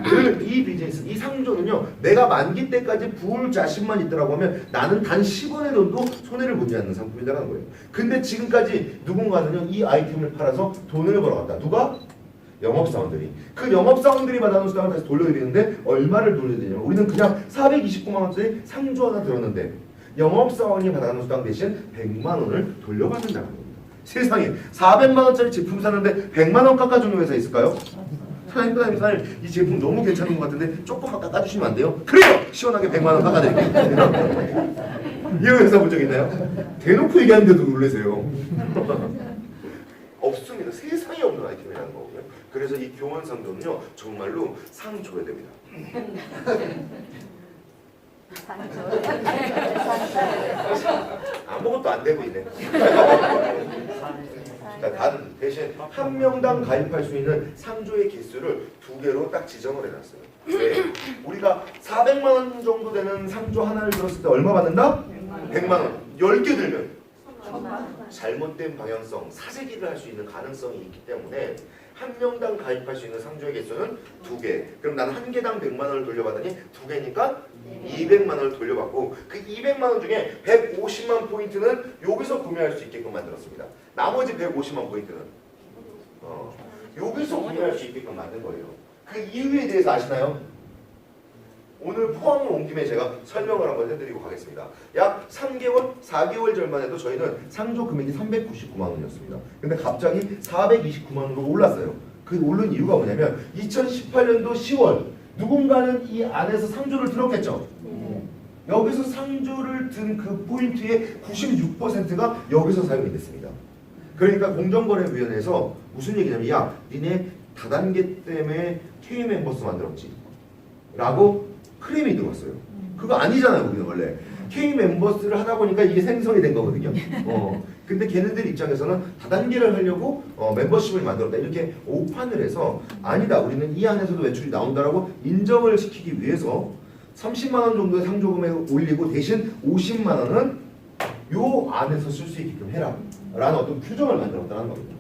그러면 이 비즈니스, 이 상조는요, 내가 만기 때까지 부을 자신만 있더라고 하면 나는 단 10원의 돈도 손해를 보지 않는 상품이라는 거예요. 근데 지금까지 누군가는요, 이 아이템을 팔아서 돈을 벌어왔다. 누가? 영업사원들이. 그 영업사원들이 받아놓은 수당을 다시 돌려드리는데 얼마를 돌려드리냐면 우리는 그냥 429만 원짜리 상조 하나 들었는데 영업사원이 받아놓은 수당 대신 100만 원을 돌려받는다는 겁니다. 세상에 400만 원짜리 제품 사는데 100만 원 깎아주는 회사 있을까요? 사장님 이 제품 너무 괜찮은 것 같은데 조금만 깎아주시면 안 돼요? 그래요! 시원하게 100만 원 깎아드릴게요. 이런 회사 본 적 있나요? 대놓고 얘기하는데도 놀라세요. 없습니다. 세상에 없는 아이템이라는 거고요. 그래서 이 교원 상조는요 정말로 상 줘야 됩니다. 아무것도 안 되고 있네. 자, 다른 대신 한 명당 가입할 수 있는 상조의 개수를 2개로 딱 지정을 해놨어요. 왜? 우리가 400만 원 정도 되는 상조 하나를 들었을 때 얼마 받는다? 100만 원. 10개 들면 잘못된 방향성, 사재기를 할 수 있는 가능성이 있기 때문에 한 명당 가입할 수 있는 상조의 개수는 2개. 그럼 나는 한 개당 100만 원을 돌려받으니 2개니까 200만 원을 돌려받고 그 200만 원 중에 150만 포인트는 여기서 구매할 수 있게끔 만들었습니다. 나머지 150만 포인트는 여기서 구매할 수 있게끔 만든 거예요. 그 이유에 대해서 아시나요? 오늘 포항을 온 김에 제가 설명을 한번 해드리고 가겠습니다. 약 3개월, 4개월 전만 해도 저희는 상조 금액이 399만 원이었습니다. 근데 갑자기 429만 원으로 올랐어요. 그 오른 이유가 뭐냐면 2018년도 10월 누군가는 이 안에서 상조를 들었겠죠. 여기서 상조를 든 그 포인트의 96%가 여기서 사용이 됐습니다. 그러니까 공정거래위원회에서 무슨 얘기냐면 야 니네 다단계 때문에 K멤버스 만들었지 라고 크레임이 들어왔어요. 그거 아니잖아요. 우리는 원래 K멤버스를 하다 보니까 이게 생성이 된 거거든요. 근데 걔네들 입장에서는 다단계를 하려고 멤버십을 만들었다 이렇게 오판을 해서 아니다 우리는 이 안에서도 매출이 나온다라고 인정을 시키기 위해서 30만 원 정도의 상조 금액을 올리고 대신 50만 원은 요 안에서 쓸 수 있게끔 해라 라는 어떤 규정을 만들었다는 겁니다.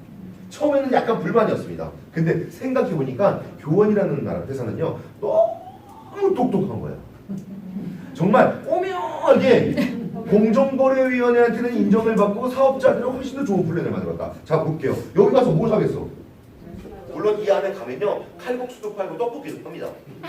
처음에는 약간 불만이었습니다. 근데 생각해보니까 교원이라는 나라 회사는요 너무 똑똑한 거야. 정말 오묘하게 공정거래위원회한테는 인정을 받고 사업자들은 훨씬 더 좋은 플랜을 만들었다. 자 볼게요. 여기 가서 뭐 사겠어? 물론 이 안에 가면요 칼국수도 팔고 떡볶이도 팝니다.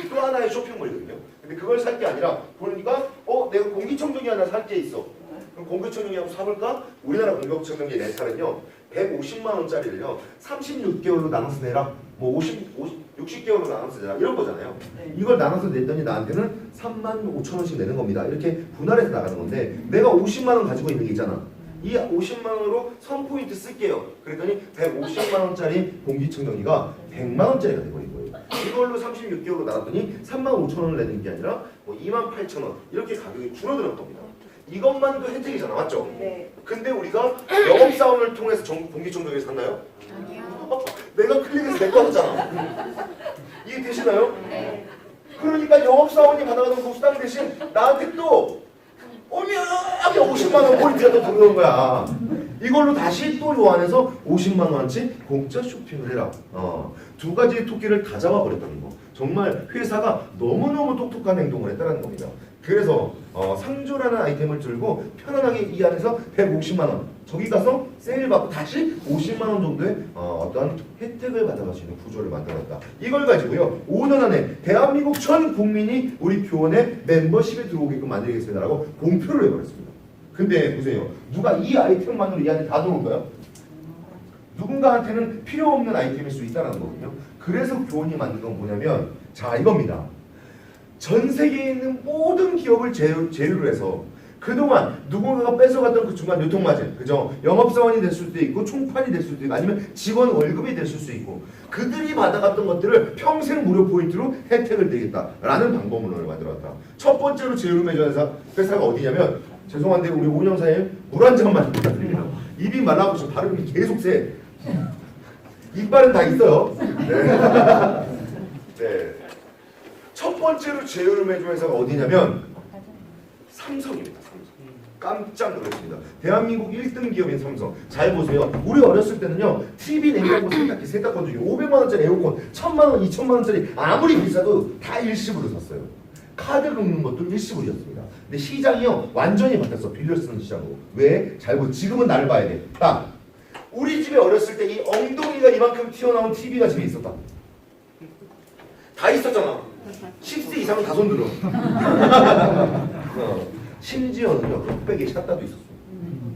또 하나의 쇼핑몰이거든요. 근데 그걸 살 게 아니라 보니까 내가 공기청정기 하나 살 게 있어. 그럼 공기청정기 한번 사볼까? 우리나라 공기청정기 렌탈은요 150만 원짜리를요 36개월로 나눠서 내라. 뭐 60개월로 나눠서 내라 이런 거잖아요. 이걸 나눠서 냈더니 나한테는 35,000원씩 내는 겁니다. 이렇게 분할해서 나가는 건데 내가 50만 원 가지고 있는 게 있잖아. 이 50만 원으로 선포인트 쓸게요. 그랬더니 150만 원짜리 공기청정기가 100만 원짜리가 돼버린 거예요. 이걸로 36개월로 나눴더니 35,000원을 내는 게 아니라 뭐 28,000원 이렇게 가격이 줄어드는 겁니다. 이것만도 혜택이잖아. 맞죠? 네. 근데 우리가 영업사원을 통해서 공기청정기를 샀나요? 아니요. 내가 클릭해서 내 거 샀잖아. 이해되시나요? 네. 그러니까 영업사원이 받아가는 그 수당 대신 나한테 또 오묘하게 50만 원 포인트가 더 들어오는 거야. 이걸로 다시 또 요 안에서 50만 원치 공짜 쇼핑을 해라. 두 가지의 토끼를 다 잡아버렸다는 거. 정말 회사가 너무너무 똑똑한 행동을 했다는 겁니다. 그래서 상조라는 아이템을 들고 편안하게 이 안에서 150만 원 저기 가서 세일 받고 다시 50만 원 정도의 어떤 혜택을 받아갈 수 있는 구조를 만들었다. 이걸 가지고요 5년 안에 대한민국 전 국민이 우리 교원의 멤버십에 들어오게끔 만들겠습니다라고 공표를 해버렸습니다. 근데 보세요. 누가 이 아이템만으로 이 안에 다 들어올까요? 누군가한테는 필요 없는 아이템일 수 있다는 거거든요. 그래서 교원이 만든 건 뭐냐면 자 이겁니다. 전 세계에 있는 모든 기업을 제휴를 해서 그동안 누군가가 뺏어갔던 그 중간 유통마진, 그죠? 영업사원이 될 수도 있고 총판이 될 수도 있고 아니면 직원 월급이 됐을 수 있고 그들이 받아갔던 것들을 평생 무료 포인트로 혜택을 드리겠다라는 방법론을 만들었다. 첫 번째로 제휴를 맺은 회사가 어디냐면 죄송한데 우리 오은영사님 물 한 잔만 부탁드립니다. 입이 말라고 지금 발음이 계속 세. 이빨은 다 있어요. 네. 네. 첫 번째로 제휴를 맺은 회사가 어디냐면 삼성입니다. 깜짝 놀랐습니다. 대한민국 1등 기업인 삼성. 잘 보세요. 우리 어렸을 때는요. TV, 냉장고, 세탁기, 세탁권 중에 500만 원짜리 에어컨, 1000만 원, 2000만 원짜리 아무리 비싸도 다 일시불로 샀어요. 카드 긁는 것도 일시불이었습니다. 근데 시장이요. 완전히 바뀌었어. 빌려 쓰는 시장으로. 왜? 잘 보세요. 지금은 나를 봐야 돼. 딱. 우리 집에 어렸을 때 이 엉덩이가 이만큼 튀어나온 TV가 집에 있었다. 다 있었잖아. 10세 이상은 다 손들어. 심지어는요, 흑백에 샷다도 있었어.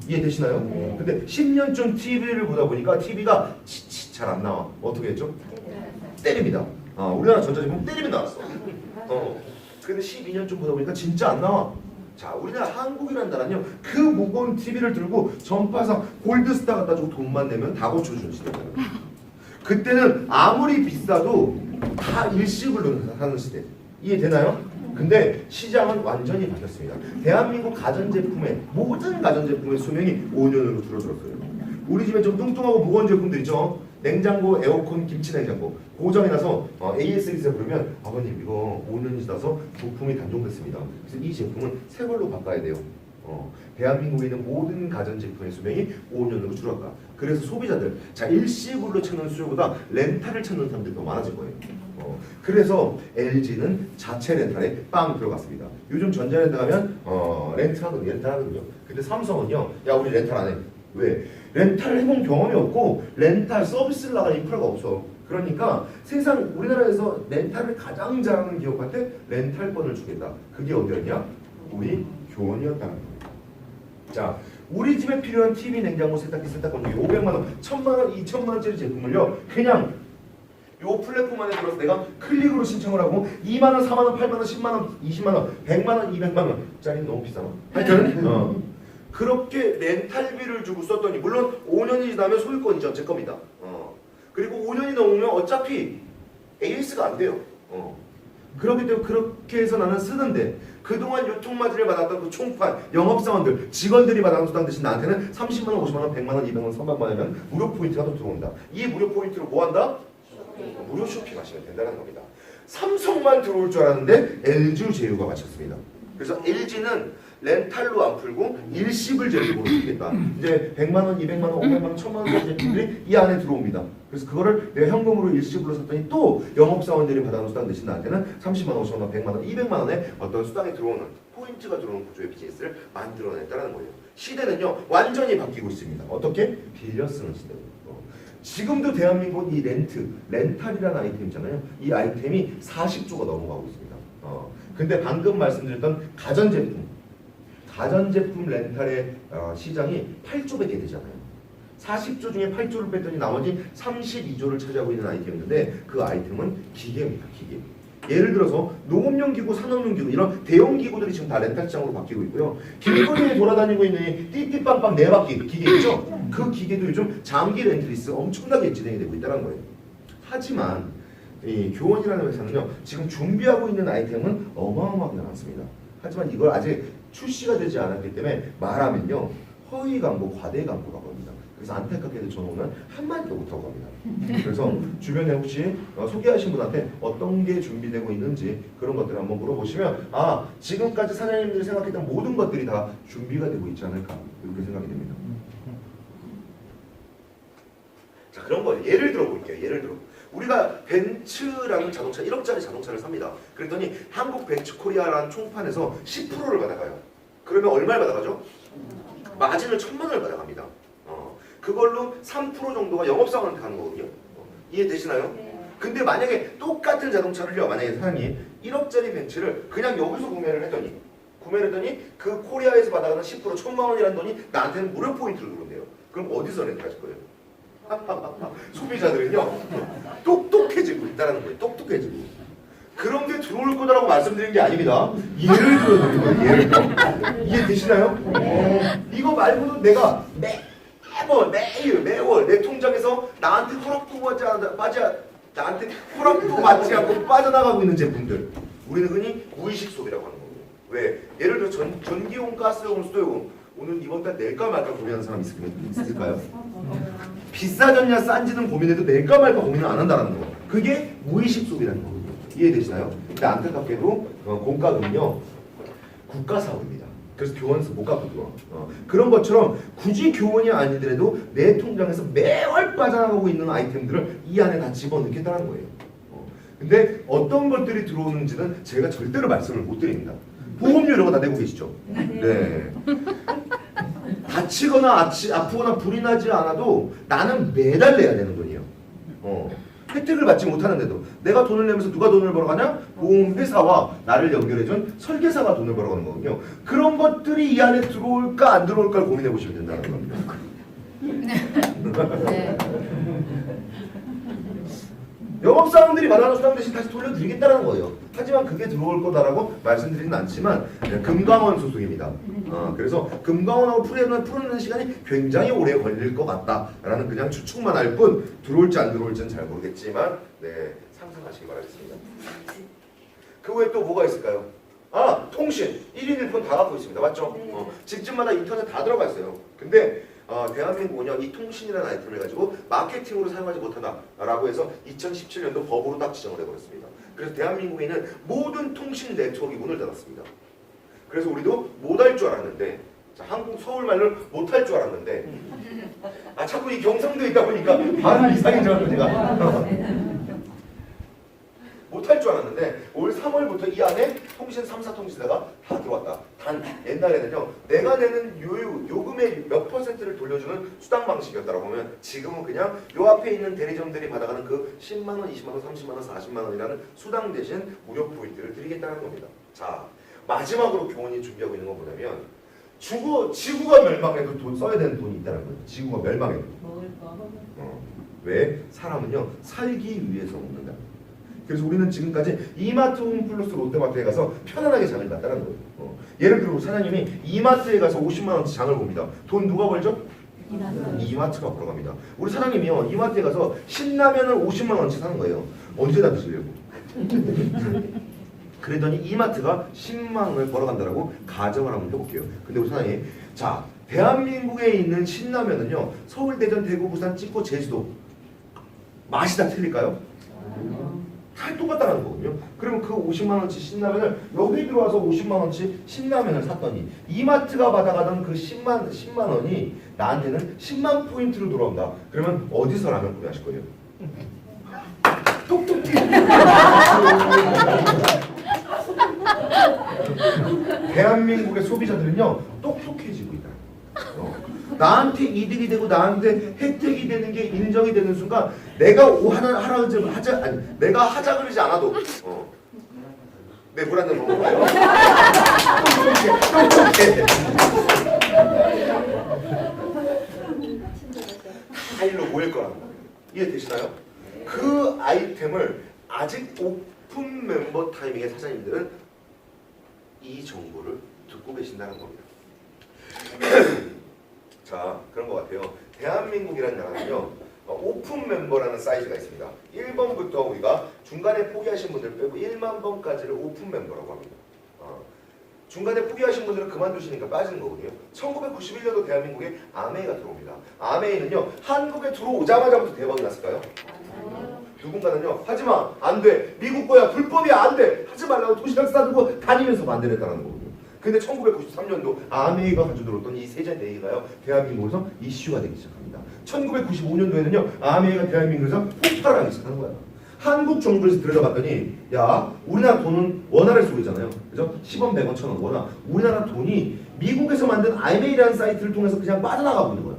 이해되시나요? 근데 10년쯤 TV를 보다 보니까 TV가 잘 안 나와. 어떻게 했죠? 때립니다. 우리나라 전자제품 때리면 나왔어. 근데 12년쯤 보다 보니까 진짜 안 나와. 자, 우리나라 한국이라는 나라는요, 그 무거운 TV를 들고 전파상 골드스타 갖다 주고 돈만 내면 다 고쳐주는 시대잖아요. 그때는 아무리 비싸도 다 일시불로 하는 시대. 이해되나요? 근데 시장은 완전히 바뀌었습니다. 대한민국 가전제품의 모든 가전제품의 수명이 5년으로 줄어들었어요. 우리 집에 좀 뚱뚱하고 무거운 제품들 있죠? 냉장고, 에어컨, 김치냉장고 고장이 나서 AS에서 부르면 아버님 이거 5년이 지나서 부품이 단종됐습니다. 그래서 이 제품은 새 걸로 바꿔야 돼요. 대한민국에 있는 모든 가전제품의 수명이 5년으로 줄었다. 그래서 소비자들, 자 일시불로 찾는 수요보다 렌탈을 찾는 사람들이 더 많아질 거예요. 그래서 LG는 자체 렌탈에 빵 들어갔습니다. 요즘 전자랜드 가면 렌탈하거든요. 근데 삼성은요, 야 우리 렌탈 안 해. 왜? 렌탈을 해본 경험이 없고 렌탈 서비스를 나갈 인프라가 없어. 그러니까 세상 우리나라에서 렌탈을 가장 잘하는 기업한테 렌탈권을 주겠다. 그게 어디였냐? 우리 교원이었다는 거예요. 자, 우리 집에 필요한 TV, 냉장고, 세탁기, 세탁권 중에 500만 원, 1000만 원, 2000만 원짜리 제품을요. 그냥 요 플랫폼 안에 들어서 내가 클릭으로 신청을 하고 2만 원, 4만 원, 8만 원, 10만 원, 20만 원, 100만 원, 200만 원짜리는 너무 비싸나? 하여튼 그렇게 렌탈비를 주고 썼더니 물론 5년이 지나면 소유권이죠. 제 겁니다. 그리고 5년이 넘으면 어차피 AS가 안 돼요. 그렇기 때문에 그렇게 해서 나는 쓰는데 그동안 유통마진을 받았던 그 총판, 영업사원들, 직원들이 받아간 수당 대신 나한테는 30만 원, 50만 원, 100만 원, 200만 원, 300만 원이면 무료 포인트가 더 들어온다. 이 무료 포인트로 뭐 한다? 무료 쇼핑하시면 된다는 겁니다. 삼성만 들어올 줄 알았는데 LG 제휴가 마쳤습니다. 그래서 LG는 렌탈로 안 풀고 일시불 제휴로 풀겠다. 이제 100만 원, 200만 원, 500만 원, 1000만 원짜리 제품들이 이 안에 들어옵니다. 그래서 그거를 내가 현금으로 일시불로 샀더니 또 영업사원들이 받아온 수당 대신 나한테는 30만 원, 50만 원, 100만 원, 200만 원의 어떤 수당이 들어오는 포인트가 들어오는 구조의 비즈니스를 만들어냈다는 거예요. 시대는요 완전히 바뀌고 있습니다. 어떻게? 빌려 쓰는 시대로. 지금도 대한민국 이 렌탈이라는 아이템 있잖아요. 이 아이템이 40조가 넘어가고 있습니다. 근데 방금 말씀드렸던 가전제품 렌탈의 시장이 8조밖에 되잖아요. 40조 중에 8조를 뺐더니 나머지 32조를 차지하고 있는 아이템인데 그 아이템은 기계입니다. 기계. 예를 들어서 농업용 기구, 산업용 기구 이런 대형 기구들이 지금 다 렌탈 시장으로 바뀌고 있고요. 길거리에 돌아다니고 있는 띠띠빵빵 네 바퀴 기계 있죠? 그 기계도 요즘 장기 렌트리스 엄청나게 진행이 되고 있다는 거예요. 하지만 이 교원이라는 회사는요 지금 준비하고 있는 아이템은 어마어마하게 많습니다. 하지만 이걸 아직 출시가 되지 않았기 때문에 말하면요 허위 광고, 과대 광고라고 합니다. 그래서 안타깝게도 저는 오늘 한마디도 못하고 갑니다. 그래서 주변에 혹시 소개하신 분한테 어떤 게 준비되고 있는지 그런 것들을 한번 물어보시면 지금까지 사장님들이 생각했던 모든 것들이 다 준비가 되고 있지 않을까 이렇게 생각이 됩니다. 자, 그런 거예요. 예를 들어 볼게요. 예를 들어 우리가 벤츠라는 자동차 1억짜리 자동차를 삽니다. 그랬더니 한국 벤츠 코리아라는 총판에서 10%를 받아가요. 그러면 얼마를 받아가죠? 마진을 1000만 원을 받아갑니다. 그걸로 3% 정도가 영업사원한테 가는 거거든요. 이해되시나요? 근데 만약에 똑같은 자동차를요, 만약에 사장님 1억짜리 벤츠를 그냥 여기서 구매를 했더니 그 코리아에서 받아가는 10% 1000만 원이라는 돈이 나한테는 무료 포인트로 들어온대요. 그럼 어디서 렌트하실 거예요? 소비자들은요 똑똑해 똑똑해지고 있다는 거예요. 똑똑해지고. 그런 게 들어올 거다라고 말씀드린 게 아닙니다. 예를 들어드린 거예요. 예를 들어. 이해되시나요? 이거 말고도 내가 매월 내 통장에서 나한테 허락도 받지 않고 빠져나가고 있는 제품들, 우리는 흔히 무의식 소비라고 하는 거예요. 왜? 예를 들어 전기요금, 가스요금, 수도요금, 오늘 이번 달 낼까 말까 고민하는 사람 있을까요? 비싸졌냐 싼지는 고민해도 낼까 말까 고민을 안 한다는 거. 그게 무의식 소비라는 거거든요. 이해되시나요? 근데 안타깝게도 공과금은요 국가 사업입니다. 그래서 교원에서 못 갖고 들어와. 그런 것처럼 굳이 교원이 아니더라도 내 통장에서 매월 빠져나가고 있는 아이템들을 이 안에 다 집어넣겠다는 거예요. 근데 어떤 것들이 들어오는지는 제가 절대로 말씀을 못 드립니다. 보험료 이런 거 다 내고 계시죠? 네. 다치거나 아프거나 불이 나지 않아도 나는 매달 내야 되는 돈이에요. 혜택을 받지 못하는데도 내가 돈을 내면서 누가 돈을 벌어가냐? 보험회사와 나를 연결해준 설계사가 돈을 벌어가는 거거든요. 그런 것들이 이 안에 들어올까 안 들어올까를 고민해 보시면 된다는 겁니다. 네. 영업사원들이 말하는 수당 대신 다시 돌려드리겠다는 거예요. 하지만 그게 들어올 거다라고 말씀드리진 않지만 금강원 소속입니다. 그래서 금강원하고 풀어내는 시간이 굉장히 오래 걸릴 것 같다라는 그냥 추측만 할 뿐 들어올지 안 들어올지는 잘 모르겠지만 상상하시기 바라겠습니다. 그 외에 또 뭐가 있을까요? 통신 1인 1폰 다 갖고 있습니다. 맞죠? 집집마다 인터넷 다 들어가 있어요. 근데 대한민국은요 이 통신이라는 아이템을 가지고 마케팅으로 사용하지 못하다라고 해서 2017년도 법으로 딱 지정을 해버렸습니다. 그래서 대한민국에 있는 모든 통신 네트워크가 문을 닫았습니다. 그래서 우리도 못할 줄 알았는데 한국 서울말을 못할 줄 알았는데 자꾸 이 경상도에 있다 보니까 발음 이상해져서 제가 못할 줄 알았는데 올 3월부터 이 안에 통신 3사 통신사가 다 들어왔다. 단 옛날에는요 내가 내는 요금의 몇 퍼센트를 돌려주는 수당 방식이었다라고 하면 지금은 그냥 요 앞에 있는 대리점들이 받아가는 그 10만원, 20만원, 30만원, 40만원이라는 수당 대신 무료 포인트를 드리겠다는 겁니다. 자 마지막으로 교원이 준비하고 있는 건 뭐냐면 지구가 멸망해도 돈 써야 되는 돈이 있다는 거예요. 지구가 멸망해도. 왜? 사람은요 살기 위해서 먹는다. 그래서 우리는 지금까지 이마트 홈플러스 롯데마트에 가서 편안하게 장을 봤다는 거예요. 예를 들어 사장님이 이마트에 가서 50만 원치 장을 봅니다. 돈 누가 벌죠? 이마트가 벌어갑니다. 우리 사장님이요 이마트에 가서 신라면을 50만 원치 사는 거예요. 언제 다 드시려고? 그랬더니 이마트가 10만 원을 벌어간다라고 가정을 한번 해볼게요. 근데 우리 사장님, 자 대한민국에 있는 신라면은요 서울, 대전, 대구, 부산, 찍고, 제주도 맛이 다 틀릴까요? 다 똑같다는 거거든요. 그러면 그 50만 원치 신라면을 여기 들어와서 50만 원치 신라면을 샀더니 이마트가 받아가던 그 10만 원이 나한테는 10만 포인트로 돌아온다. 그러면 어디서 라면 구매하실 거예요? 똑똑해. 대한민국의 소비자들은요 똑똑해지고 있다. 나한테 이득이 되고 나한테 혜택이 되는 게 인정이 되는 순간 내가 내가 하자 그러지 않아도 물 한 잔 먹어봐요. 똑똑해. 다 일로 모일 거라는 거예요. 이해되시나요? 그 아이템을 아직 오픈 멤버 타이밍의 사장님들은 이 정보를 듣고 계신다는 겁니다. 자, 그런 것 같아요. 대한민국이라는 나라는요 오픈 멤버라는 사이즈가 있습니다. 1번부터 우리가 중간에 포기하신 분들 빼고 1만 번까지를 오픈 멤버라고 합니다. 중간에 포기하신 분들은 그만두시니까 빠지는 거거든요. 1991년도 대한민국에 아메이가 들어옵니다. 아메이는요 한국에 들어오자마자부터 대박이 났을까요? 누군가는요 하지마 안돼 미국 거야 불법이야 안돼 하지 말라고 도시락 싸두고 다니면서 반대를 했다는 거거든요. 근데 1993년도 아메이가 가져들었던 이 세제 대의가요 대한민국에서 이슈가 되기 시작합니다. 1995년도에는요 아메이가 대한민국에서 폭발을 하기 시작하는 거야. 한국 정부에서 들여다봤더니 야 우리나라 돈은 원화를 쓰고 있잖아요. 그죠? 10원, 100원, 1000원 원화. 우리나라 돈이 미국에서 만든 아메이라는 사이트를 통해서 그냥 빠져나가고 있는 거예요.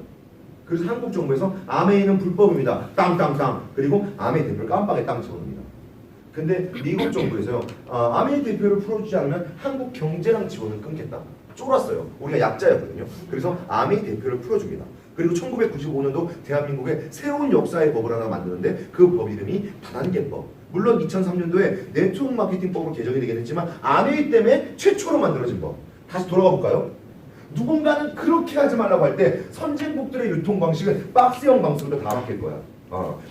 그래서 한국 정부에서 아메이는 불법입니다. 땅땅땅. 그리고 아메이 대표를 깜빡에 땅 쳐놓습니다. 근데 미국 정부에서요 아메이 대표를 풀어주지 않으면 한국 경제랑 지원을 끊겠다. 쫄았어요. 우리가 약자였거든요. 그래서 아메이 대표를 풀어줍니다. 그리고 1995년도 대한민국의 새로운 역사의 법을 하나 만드는데 그 법 이름이 다단계법. 물론 2003년도에 네트워크 마케팅법으로 개정이 되긴 했지만 아메이 때문에 최초로 만들어진 법. 다시 돌아가 볼까요? 누군가는 그렇게 하지 말라고 할 때 선진국들의 유통 방식은 박스형 방식으로 다 바뀔 거야.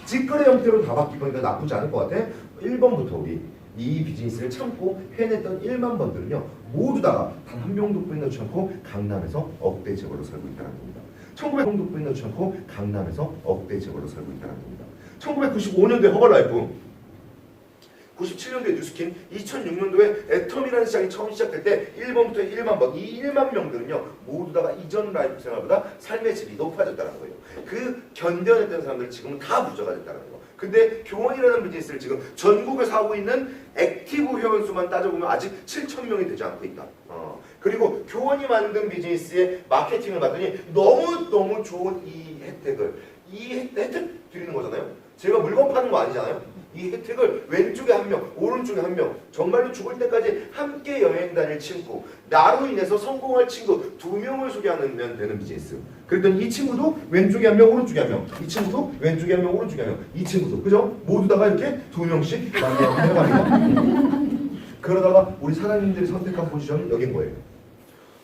직거래 형태로 다 바뀔 거니까 나쁘지 않을 것 같아. 1번부터 우리 이 비즈니스를 참고 해냈던 1만 번들은요 모두 다 단 한 명도 빼놓지 않고 강남에서 억대 재벌로 살고 있다는 겁니다. 1900명도 빼놓지 않고 강남에서 억대 재벌로 살고 있다는 겁니다. 1995년도에 허벌라이프, 97년도에 뉴스킨, 2006년도에 애텀이라는 시장이 처음 시작될 때 1번부터 1만 번, 이 1만 명들은요 모두 다가 이전 라이프 생활보다 삶의 질이 높아졌다는 거예요. 그 견뎌냈던 사람들 지금은 다 부자가 됐다는 거예요. 근데 교원이라는 비즈니스를 지금 전국에서 하고 있는 액티브 회원수만 따져보면 아직 7,000명이 되지 않고 있다. 그리고 교원이 만든 비즈니스의 마케팅을 봤더니 너무너무 좋은 이 혜택을, 이 혜택 드리는 거잖아요. 제가 물건 파는 거 아니잖아요. 이 혜택을 왼쪽에 한 명, 오른쪽에 한 명, 정말로 죽을 때까지 함께 여행 다닐 친구, 나로 인해서 성공할 친구 2명을 소개하면 되는 비즈니스. 그랬더니 이 친구도 왼쪽에 한 명, 오른쪽에 한 명, 이 친구도 왼쪽에 한 명, 오른쪽에 한 명, 이 친구도, 그죠? 모두 다가 이렇게 2명씩 만나갑니다. 그러다가 우리 사장님들이 선택한 포지션은 여긴 거예요.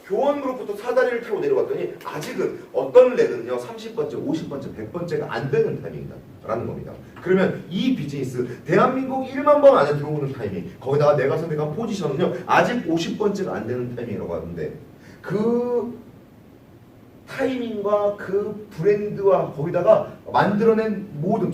교원으로부터 사다리를 타고 내려왔더니 아직은 어떤 렉은요 30번째, 50번째, 100번째가 안 되는 타이밍이다 라는 겁니다. 그러면 이 비즈니스 대한민국 1만 번 안에 들어오는 타이밍, 거기다가 내가 선택한 포지션은요 아직 50번째가 안 되는 타이밍이라고 하는데 그 타이밍과 그 브랜드와 거기다가 만들어낸 모든,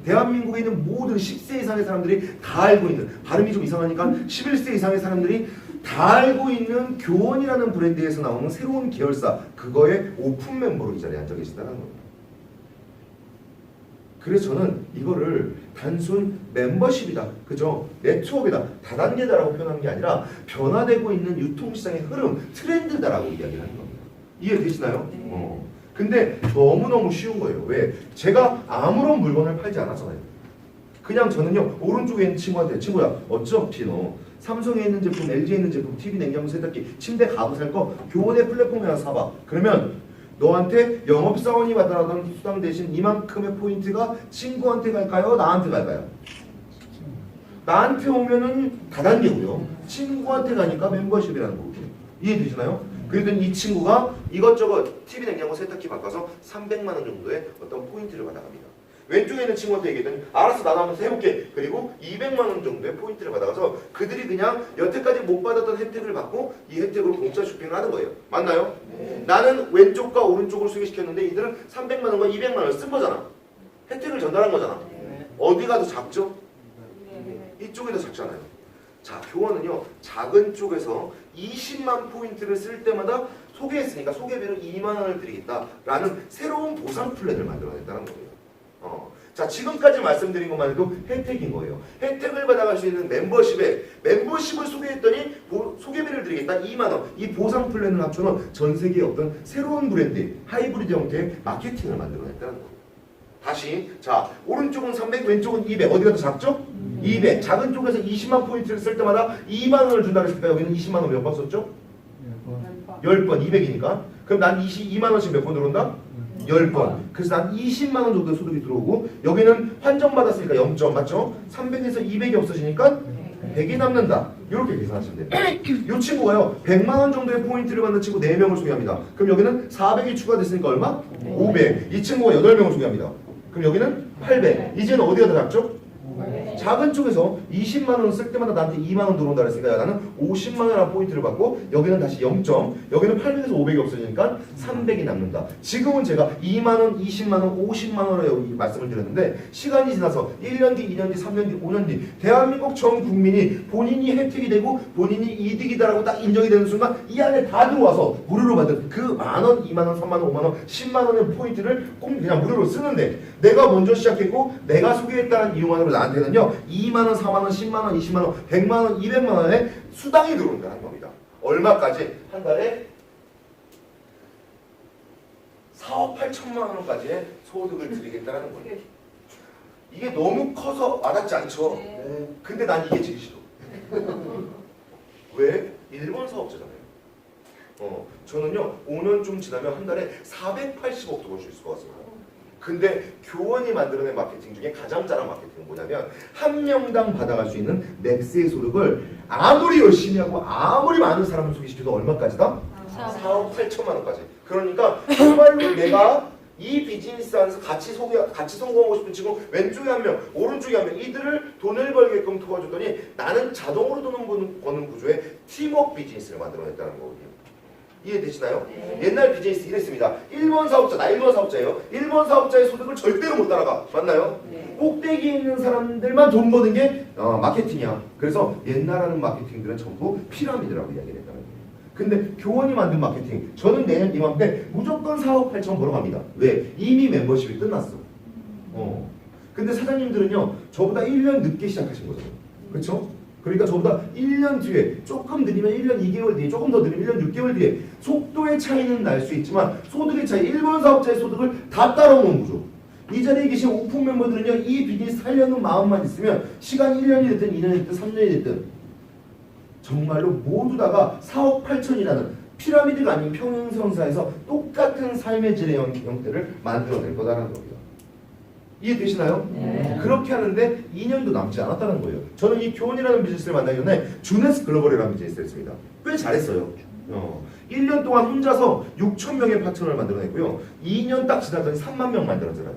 대한민국에 있는 모든 10세 이상의 사람들이 다 알고 있는, 발음이 좀 이상하니까 11세 이상의 사람들이 다 알고 있는 교원이라는 브랜드에서 나오는 새로운 계열사, 그거의 오픈 멤버로 이 자리에 앉아 계시다는 겁니다. 그래서 저는 이거를 단순 멤버십이다, 그죠? 네트워크이다, 다단계다라고 표현하는 게 아니라 변화되고 있는 유통시장의 흐름, 트렌드다라고 이야기를 하는 겁니다. 이해되시나요? 네. 근데 너무너무 쉬운 거예요. 왜? 제가 아무런 물건을 팔지 않았잖아요. 그냥 저는요 오른쪽에 있는 친구한테, 친구야 어차피 너 삼성에 있는 제품, LG에 있는 제품, TV, 냉장고, 세탁기, 침대, 가구 살 거 교원의 플랫폼에 하나 사봐. 그러면 너한테 영업사원이 받아라던 수당 대신 이만큼의 포인트가 친구한테 갈까요? 나한테 갈까요? 나한테 오면은 다단계고요. 친구한테 가니까 멤버십이라는 거거든요. 이해되시나요? 그랬더니 이 친구가 이것저것 TV, 냉장고, 세탁기 바꿔서 300만 원 정도의 어떤 포인트를 받아갑니다. 왼쪽에 있는 친구한테 얘기했더니 알았어 나도 한번 해볼게. 그리고 200만 원 정도의 포인트를 받아가서 그들이 그냥 여태까지 못 받았던 혜택을 받고 이 혜택으로 공짜 쇼핑을 하는 거예요. 맞나요? 네. 나는 왼쪽과 오른쪽을 소개시켰는데 이들은 300만 원과 200만 원을 쓴 거잖아. 혜택을 전달한 거잖아. 네. 어디가 더 작죠? 네. 이쪽이 더 작잖아요. 자, 교원은요 작은 쪽에서 20만 포인트를 쓸 때마다 소개했으니까 소개비로 2만 원을 드리겠다라는 새로운 보상 플랜을 만들어냈다는 거예요. 자, 지금까지 말씀드린 것만 해도 혜택인 거예요. 혜택을 받아갈 수 있는 멤버십을 소개했더니 소개비를 드리겠다 2만 원. 이 보상 플랜을 합쳐놓은 전 세계의 어떤 새로운 브랜드, 하이브리드 형태의 마케팅을 만들어냈다는 거예요. 다시, 자, 오른쪽은 300, 왼쪽은 200. 어디가 더 작죠? 200. 작은 쪽에서 20만 포인트를 쓸 때마다 2만 원을 준다고 했으니까 여기는 20만 원 몇 번 썼죠? 10번. 200이니까. 그럼 난 2만 원씩 몇 번 들어온다? 10번. 그래서 난 20만 원 정도의 소득이 들어오고 여기는 환전 받았으니까 0점 맞죠? 300에서 200이 없어지니까 100이 남는다. 이렇게 계산하시면 돼요. 이 친구가요 100만 원 정도의 포인트를 받는 친구 4명을 소개합니다. 그럼 여기는 400이 추가됐으니까 얼마? 500. 이 친구가 8명을 소개합니다. 그럼 여기는 800. 이제는 어디가 더 작죠? 작은 쪽에서 20만 원 쓸 때마다 나한테 2만 원 들어온다 그랬으니까 나는 50만 원이라는 포인트를 받고 여기는 다시 0점, 여기는 800에서 500이 없어지니까 300이 남는다. 지금은 제가 2만 원, 20만 원, 50만 원을 말씀을 드렸는데 시간이 지나서 1년 뒤, 2년 뒤, 3년 뒤, 5년 뒤 대한민국 전 국민이 본인이 혜택이 되고 본인이 이득이다라고 딱 인정이 되는 순간 이 안에 다 들어와서 무료로 받은 그 만 원, 2만 원, 3만 원, 5만 원, 10만 원의 포인트를 꼭 그냥 무료로 쓰는데 내가 먼저 시작했고 내가 소개했다는 이유만으로 나한테는요 2만 원, 4만 원, 10만 원, 20만 원, 100만 원, 200만 원의 수당이 들어온다는 겁니다. 얼마까지? 한 달에 4억 8천만 원까지의 소득을 드리겠다는 거예요. 이게 너무 커서 와닿지 않죠? 네. 근데 난 이게 제일 싫어. 왜? 일본 사업자잖아요. 저는요 5년쯤 지나면 한 달에 480억도 벌 수 있을 것 같습니다. 근데 교원이 만들어낸 마케팅 중에 가장 잘한 마케팅은 뭐냐면 한 명당 받아갈 수 있는 맥스의 소득을 아무리 열심히 하고 아무리 많은 사람을 소개시켜도 얼마까지다? 4억 8천만 원까지. 그러니까 정말로 내가 이 비즈니스 안에서 같이 성공하고 싶은 친구 왼쪽에 한 명, 오른쪽에 한 명, 이들을 돈을 벌게끔 도와줬더니 나는 자동으로 돈을 버는 구조의 팀워크 비즈니스를 만들어냈다는 거거든요. 이해되시나요? 네. 옛날 비즈니스 이랬습니다. 1번 사업자, 나 1번 사업자예요. 1번 사업자의 소득을 절대로 못 따라가. 맞나요? 네. 꼭대기에 있는 사람들만 돈 버는 게 마케팅이야. 그래서 옛날 하는 마케팅들은 전부 피라미드라고 이야기를 했다는 거예요. 근데 교원이 만든 마케팅, 저는 내년 이맘때 무조건 4억 8천 벌어갑니다. 왜? 이미 멤버십이 끝났어. 근데 사장님들은요, 저보다 1년 늦게 시작하신 거죠. 그렇죠? 그러니까 저보다 1년 뒤에, 조금 느리면 1년 2개월 뒤에, 조금 더 느리면 1년 6개월 뒤에 속도의 차이는 날 수 있지만 소득의 차이, 일본 사업자의 소득을 다 따라오는 구조. 이 자리에 계신 오픈 멤버들은요, 이 비즈니스 하려는 마음만 있으면 시간이 1년이 됐든 2년이 됐든 3년이 됐든 정말로 모두 다가 4억 8천이라는 피라미드가 아닌 평행선사에서 똑같은 삶의 질의 형태를 만들어낼 거다라는 겁니다. 이해되시나요? 네. 그렇게 하는데 2년도 남지 않았다는 거예요. 저는 이 교원이라는 비즈니스를 만나기 전에 주네스 글로벌이라는 비즈니스를 했습니다. 꽤 잘했어요. 1년 동안 혼자서 6천 명의 파트너를 만들어냈고요. 2년 딱 지나더니 3만 명 만들었잖아요.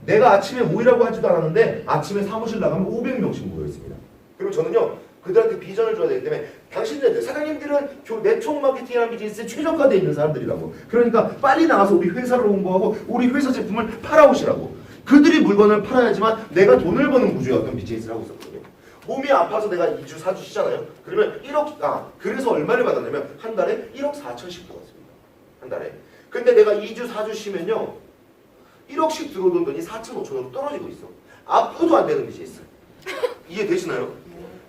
내가 아침에 모이라고 하지도 않았는데 아침에 사무실 나가면 500명씩 모여있습니다. 그리고 저는요, 그들한테 비전을 줘야 되기 때문에 당신들, 사장님들은 네트워크 마케팅이라는 비즈니스에 최적화되어 있는 사람들이라고. 그러니까 빨리 나가서 우리 회사를 홍보하고 우리 회사 제품을 팔아오시라고. 그들이 물건을 팔아야지만 내가 돈을 버는 구조의 어떤 비즈니스를 하고 있었거든요. 몸이 아파서 내가 2주 4주 쉬잖아요. 그러면 1억, 그래서 얼마를 받았냐면 한 달에 1억 4천씩 들어왔습니다. 한 달에. 근데 내가 2주 4주 쉬면요, 1억씩 들어오던 돈이 4천 5천으로 떨어지고 있어. 앞으로도 안 되는 비즈니스. 이해되시나요?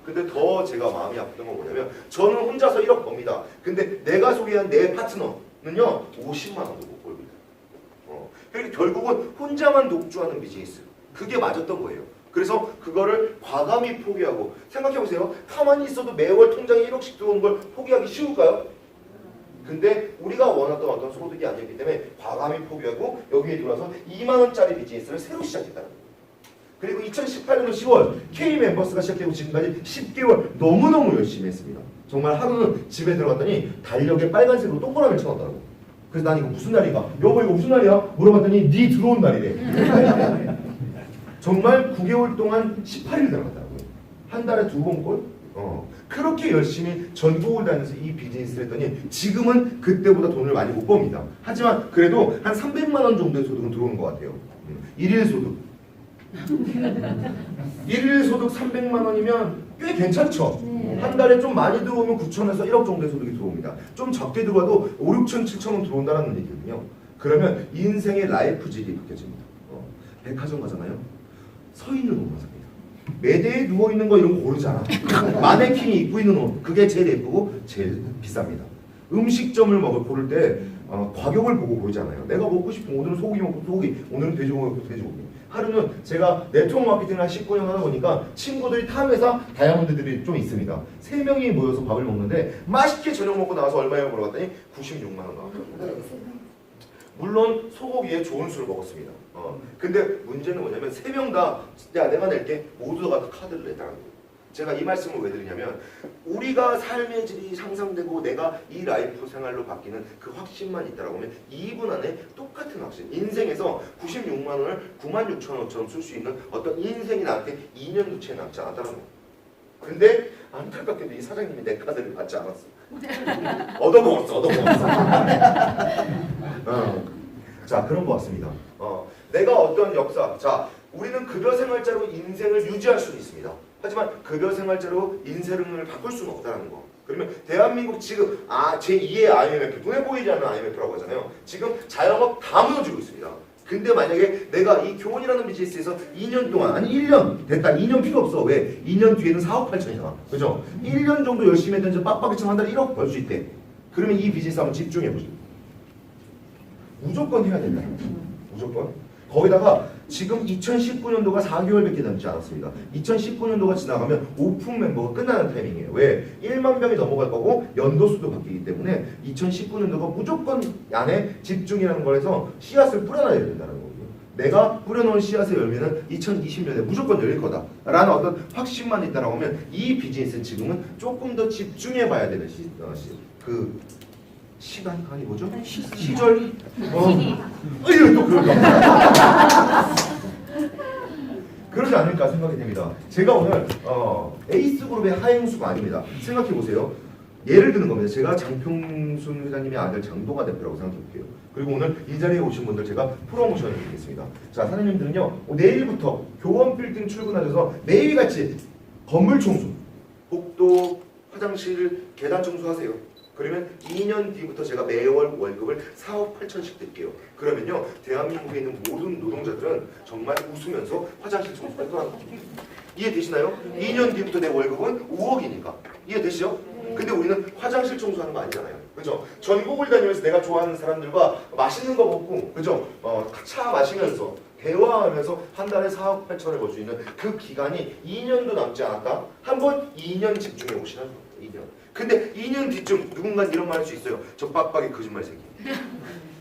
근데 더 제가 마음이 아팠던 건 뭐냐면 저는 혼자서 1억 법니다. 근데 내가 소개한 내 파트너는요 50만 원도 못 벌고 있어요. 그러니까 결국은 혼자만 독주하는 비즈니스. 그게 맞았던 거예요. 그래서 그거를 과감히 포기하고 생각해보세요. 가만히 있어도 매월 통장에 1억씩 들어오는 걸 포기하기 쉬울까요? 근데 우리가 원하던 어떤 소득이 아니었기 때문에 과감히 포기하고 여기에 들어와서 2만 원짜리 비즈니스를 새로 시작했다는 거예요. 그리고 2018년 10월 K 멤버스가 시작되고 지금까지 10개월 너무너무 열심히 했습니다. 정말 하루는 집에 들어갔더니 달력에 빨간색으로 동그라미를 쳐놨더라고. 그래서 난 이거 무슨 날인가? 여보 이거 무슨 날이야? 물어봤더니 네 들어온 날이래. 정말 9개월 동안 18일 들어갔다고요. 한 달에 2번 꼴? 그렇게 열심히 전국을 다니면서 이 비즈니스를 했더니 지금은 그때보다 돈을 많이 못 법니다. 하지만 그래도 한 300만 원 정도의 소득은 들어오는 것 같아요. 일일 소득. 일일 소득 300만 원이면 꽤 괜찮죠? 네. 한 달에 좀 많이 들어오면 9천에서 1억 정도의 소득이 들어옵니다. 좀 적게 들어와도 5, 6천, 7천 원 들어온다는 얘기거든요. 그러면 인생의 라이프 질이 바뀌어집니다. 백화점 가잖아요. 서 있는 옷만 삽니다. 매대에 누워있는 거 이런 거 고르지 않아. 마네킹이 입고 있는 옷, 그게 제일 예쁘고 제일 비쌉니다. 음식점을 고를 때 가격을 보고 고르지 않아요. 내가 먹고 싶은 오늘은 소고기 먹고 소고기, 오늘은 돼지고기 먹고 돼지고기. 하루는 제가 네트워크 마케팅을 한 19년 하다 보니까 친구들이 탐회사 다이아몬드들이 좀 있습니다. 3명이 모여서 밥을 먹는데 맛있게 저녁 먹고 나와서 얼마예요 물어봤더니 96만 원 나왔거든요. 물론 소고기에 좋은 술을 먹었습니다. 근데 문제는 뭐냐면 3명 다 야 내가 낼게 모두 다 카드를 냈다는 거예요. 제가 이 말씀을 왜 드리냐면 우리가 삶의 질이 향상되고 내가 이 라이프 생활로 바뀌는 그 확신만 있다라고 하면 2분 안에 똑같은 확신, 인생에서 96만 원을 9만 6천 원처럼 쓸 수 있는 어떤 인생이 나한테 2년도 채 남지 않았다는 거예요. 근데 안타깝게도 이 사장님이 내 카드를 받지 않았어. 얻어먹었어. 자 그런 것 같습니다. 내가 어떤 역사, 자 우리는 급여 생활자로 인생을 유지할 수는 있습니다. 하지만 급여 생활자로 인생을 바꿀 수는 없다는 거. 그러면 대한민국 지금 제2의 IMF, 눈에 보이지 않는 IMF라고 하잖아요. 지금 자영업 다 무너지고 있습니다. 근데 만약에 내가 이 교원이라는 비즈니스에서 2년 동안, 아니 1년 됐다, 2년 필요 없어. 왜? 2년 뒤에는 4억 8천이잖아. 그죠? 1년 정도 열심히 했더니 빡빡이 한 달에 1억 벌 수 있대. 그러면 이 비즈니스 한번 집중해보죠. 무조건 해야 된다. 무조건. 거기다가 지금 2019년도가 4개월밖에 남지 않았습니다. 2019년도가 지나가면 오픈 멤버가 끝나는 타이밍이에요. 왜? 1만 명이 넘어갈 거고 연도수도 바뀌기 때문에 2019년도가 무조건 안에 집중이라는 거에서 씨앗을 뿌려놔야 된다는 거거든요. 내가 뿌려놓은 씨앗의 열매는 2020년에 무조건 열릴 거다라는 어떤 확신만 있다라고 하면 이 비즈니스는 지금은 조금 더 집중해 봐야 되는 시간 아니 뭐죠? 시절? 이거 또 그럴까? 그러지 않을까 생각이 됩니다. 제가 오늘 에이스그룹의 하행수가 아닙니다. 생각해 보세요. 예를 드는 겁니다. 제가 장평순 회장님의 아들 장동아 대표라고 생각해 볼게요. 그리고 오늘 이 자리에 오신 분들 제가 프로모션을 드리겠습니다. 자, 사장님들은요, 내일부터 교원 빌딩 출근하셔서 매일같이 건물 청소, 복도, 화장실, 계단 청소하세요. 그러면 2년 뒤부터 제가 매월 월급을 4억 8천씩 드릴게요. 그러면요, 대한민국에 있는 모든 노동자들은 정말 웃으면서 화장실 청소를 떠나는 겁니다. 이해되시나요? 2년 뒤부터 내 월급은 5억이니까. 이해되시죠? 근데 우리는 화장실 청소하는 거 아니잖아요. 그죠? 전국을 다니면서 내가 좋아하는 사람들과 맛있는 거 먹고, 그죠? 차 마시면서, 대화하면서 한 달에 4억 8천을 벌 수 있는 그 기간이 2년도 남지 않았다? 한번 2년 집중해 보시라는 겁니다. 2년. 근데 2년 뒤쯤 누군가 이런 말 할 수 있어요. 저 빡빡이 거짓말 새끼.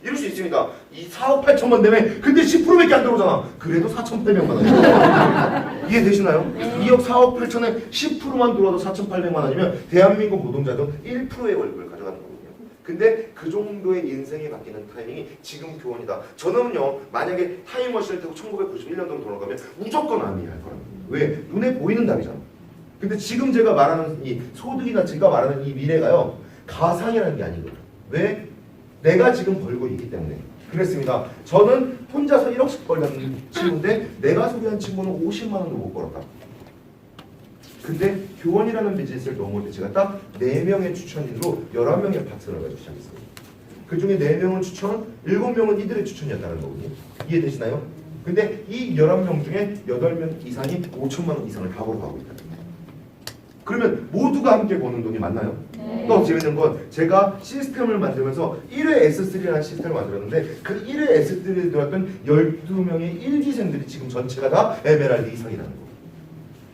이럴 수 있습니다. 이 4억 8천만 되면 근데 10%밖에 안 들어오잖아. 그래도 4,800만 원. 이해되시나요? 2억 4억 8천에 10%만 들어와도 4,800만 원이면 대한민국 노동자도 1%의 월급을 가져가는 거거든요. 근데 그 정도의 인생이 바뀌는 타이밍이 지금 교원이다. 저는요, 만약에 타임머신을 타고 1991년도로 돌아가면 무조건 아미할 거랍니다. 왜? 눈에 보이는 답이잖아. 근데 지금 제가 말하는 이 소득이나 제가 말하는 이 미래가요, 가상이라는 게 아니거든요. 왜? 내가 지금 벌고 있기 때문에. 그랬습니다. 저는 혼자서 1억씩 벌던 친구인데 내가 소개한 친구는 50만 원도 못 벌었다. 근데 교원이라는 비즈니스를 넘어올 때 제가 딱 4명의 추천인으로 11명의 파트너를 가지고 시작했습니다. 그 중에 4명은 추천, 7명은 이들의 추천이었다는 거거든요. 이해되시나요? 근데 이 11명 중에 8명 이상이 5천만 원 이상을 다 벌어가고 있다. 그러면 모두가 함께 버는 돈이 맞나요? 네. 또 재밌는 건 제가 시스템을 만들면서 1회 S3라는 시스템을 만들었는데 그 1회 S3에 들어왔던 12명의 1기생들이 지금 전체가 다 에메랄드 이상이라는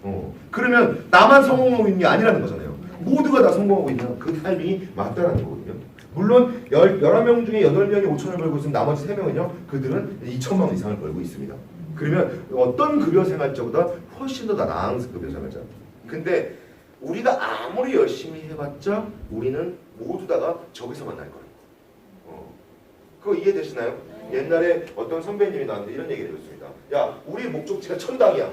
거예요. 그러면 나만 성공하고 있는 게 아니라는 거잖아요. 모두가 다 성공하고 있는 그 타이밍이 맞다는 거거든요. 물론 11명 중에 8명이 5천을 벌고 있으면 나머지 3명은요. 그들은 2천만 원 이상을 벌고 있습니다. 그러면 어떤 급여 생활자보다 훨씬 더 나은 급여 생활자. 근데 우리가 아무리 열심히 해봤자 우리는 모두 다가 저기서 만날 거예요. 그거 이해되시나요? 옛날에 어떤 선배님이 나한테 이런 얘기를 해줬습니다. 야, 우리 목적지가 천당이야.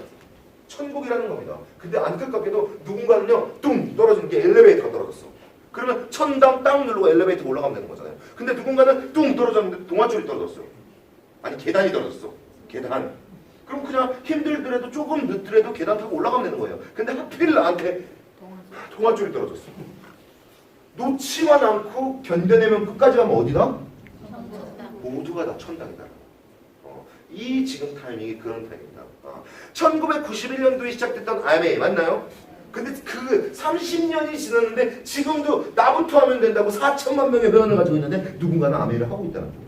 천국이라는 겁니다. 근데 안타깝게도 누군가는요, 뚱 떨어지는 게 엘리베이터가 떨어졌어. 그러면 천당 땅 누르고 엘리베이터 올라가면 되는 거잖아요. 근데 누군가는 뚱 떨어졌는데 동아줄이 떨어졌어요. 아니 계단이 떨어졌어. 계단. 그럼 그냥 힘들더라도 조금 늦더라도 계단 타고 올라가면 되는 거예요. 근데 하필 나한테 동아줄이 떨어졌어. 놓지만 않고 견뎌내면 끝까지 가면 어디다? 모두가 다 천당이다. 이 지금 타이밍이 그런 타이밍이다. 1991년도에 시작됐던 IMA 맞나요? 근데 그 30년이 지났는데 지금도 나부터 하면 된다고 4천만 명의 회원을 가지고 있는데 누군가는 AMA를 하고 있다는 거죠.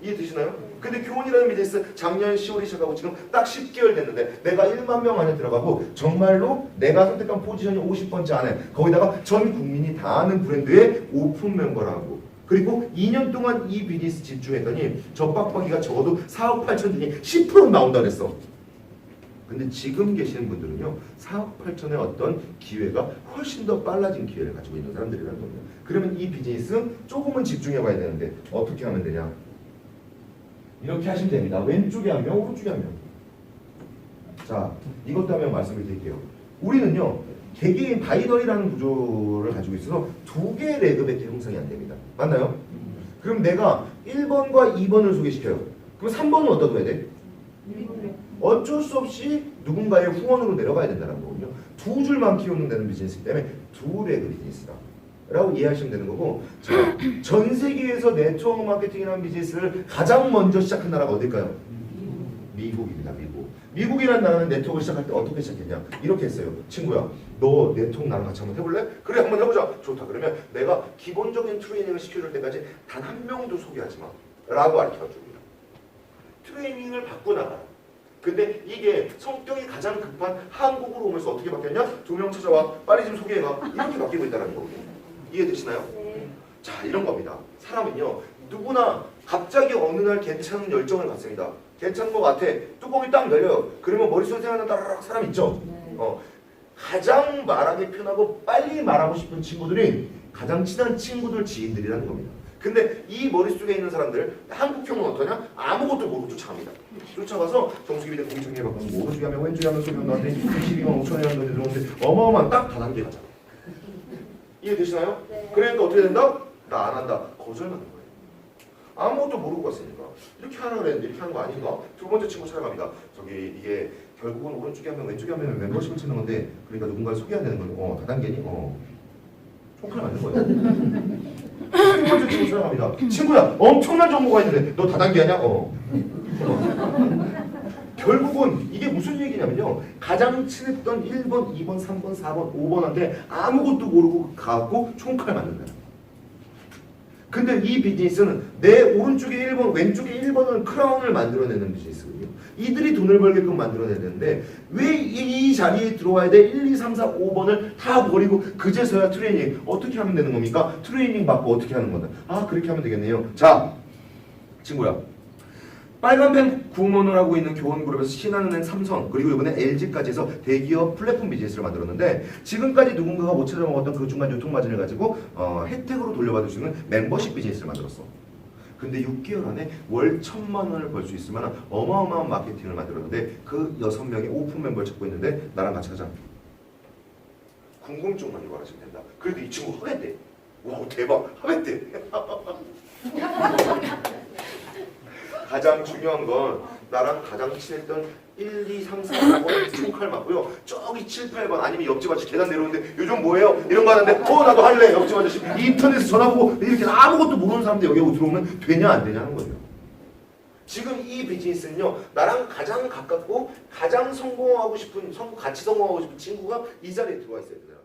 이해되시나요? 근데 교원이라는 비즈니스 작년 10월에 시작하고 지금 딱 10개월 됐는데 내가 1만 명 안에 들어가고 정말로 내가 선택한 포지션이 50번째 안에 거기다가 전 국민이 다 아는 브랜드의 오픈 멤버라고 그리고 2년 동안 이 비즈니스 집중했더니 저 빡빡이가 적어도 4억 8천 중에 10% 나온다 그랬어. 근데 지금 계시는 분들은요 4억 8천의 어떤 기회가 훨씬 더 빨라진 기회를 가지고 있는 사람들이라는 겁니다. 그러면 이 비즈니스 조금은 집중해 봐야 되는데 어떻게 하면 되냐? 이렇게 하시면 됩니다. 왼쪽에 한 명, 오른쪽에 한 명. 자, 이것도 한번 말씀을 드릴게요. 우리는요, 개개인 바이너리라는 구조를 가지고 있어서 2개의 레그밖에 형성이 안 됩니다. 맞나요? 그럼 내가 1번과 2번을 소개시켜요. 그럼 3번은 어디다 둬야 돼? 어쩔 수 없이 누군가의 후원으로 내려가야 된다는 거거든요. 2줄만 키우는 데는 비즈니스이기 때문에 2레그 비즈니스다. 라고 이해하시면 되는 거고, 자, 전 세계에서 네트워크 마케팅이라는 비즈니스를 가장 먼저 시작한 나라가 어딜까요? 미국입니다. 미국. 미국이라는 나라는 네트워크를 시작할 때 어떻게 시작했냐? 이렇게 했어요. 친구야, 너 네트워크 나랑 같이 한번 해볼래? 그래, 한번 해보자. 좋다. 그러면 내가 기본적인 트레이닝을 시켜줄 때까지 단 한 명도 소개하지 마. 라고 가르쳐줍니다. 트레이닝을 받고 나가요. 근데 이게 성격이 가장 급한 한국으로 오면서 어떻게 바뀌었냐? 2명 찾아와, 빨리 좀 소개해봐, 이렇게 바뀌고 있다는 거거든요. 이해되시나요? 네. 자, 이런 겁니다. 사람은요, 누구나 갑자기 어느 날 괜찮은 열정을 갖습니다. 괜찮은 것 같아. 뚜껑이 딱 열려요. 그러면 머릿속에 생각나는 따라락 사람 있죠? 네. 가장 말하기 편하고 빨리 말하고 싶은 친구들이 가장 친한 친구들, 지인들이라는 겁니다. 근데 이 머릿속에 있는 사람들, 한국형은 어떠냐? 아무것도 모르고 쫓아갑니다. 쫓아가서 정수기비대 공정해갖고 오른쪽에 하면 왼쪽에 하면 소리 나한테 12만 5천이라는 돈이 들어오는데 어마어마한 딱 다단계 가자. 이해되시나요? 네. 그러니까 어떻게 된다? 나 안 한다. 거절하는 거예요. 아무것도 모르고 갔으니까. 이렇게 하라 그랬는데 이렇게 하는 거 아닌가? 두 번째 친구 찾아갑니다. 저기 이게 결국은 오른쪽에 하면 왼쪽에 하면 멤버십을 찾는 건데, 그러니까 누군가를 소개해야 되는 거예요. 다단계니? 총칼 맞는 거예요. 세 번째 친구 찾아갑니다. 친구야, 엄청난 정보가 있는데 너 다단계 하냐? 결국은 이게 무슨 얘기냐면요, 가장 친했던 1번, 2번, 3번, 4번, 5번한테 아무것도 모르고 가고 총칼 맞는 거야. 근데 이 비즈니스는 내 오른쪽에 1번, 왼쪽에 1번을 크라운을 만들어내는 비즈니스거든요. 이들이 돈을 벌게끔 만들어내는데 왜 이 자리에 들어와야 돼? 1, 2, 3, 4, 5번을 다 버리고 그제서야 트레이닝. 어떻게 하면 되는 겁니까? 트레이닝 받고 어떻게 하는 거다. 아, 그렇게 하면 되겠네요. 자, 친구야, 빨간펜 구몬을 하고 있는 교원그룹에서 신한은행, 삼성, 그리고 이번에 LG까지 해서 대기업 플랫폼 비즈니스를 만들었는데, 지금까지 누군가가 못 찾아먹었던 그 중간 유통마진을 가지고 혜택으로 돌려받을 수 있는 멤버십 비즈니스를 만들었어. 근데 6개월 안에 월 1,000만 원을 벌 수 있을 만한 어마어마한 마케팅을 만들었는데, 그 6명의 오픈 멤버를 찾고 있는데 나랑 같이 가자. 궁금증만 유발하시면 된다. 그래도 이 친구 하겠대. 와, 대박, 하겠대. 가장 중요한 건 나랑 가장 친했던 1, 2, 3, 4, 5번 총칼 맞고요. 저기 7, 8번 아니면 옆집 아저씨 계단 내려오는데 요즘 뭐해요? 이런 거 하는데 나도 할래. 옆집 아저씨 인터넷에서 전화 보고 이렇게 아무것도 모르는 사람들 여기 들어오면 되냐 안 되냐 하는 거예요. 지금 이 비즈니스는요, 나랑 가장 가깝고 가장 성공하고 싶은, 같이 성공하고 싶은 친구가 이 자리에 들어와 있어야 돼요.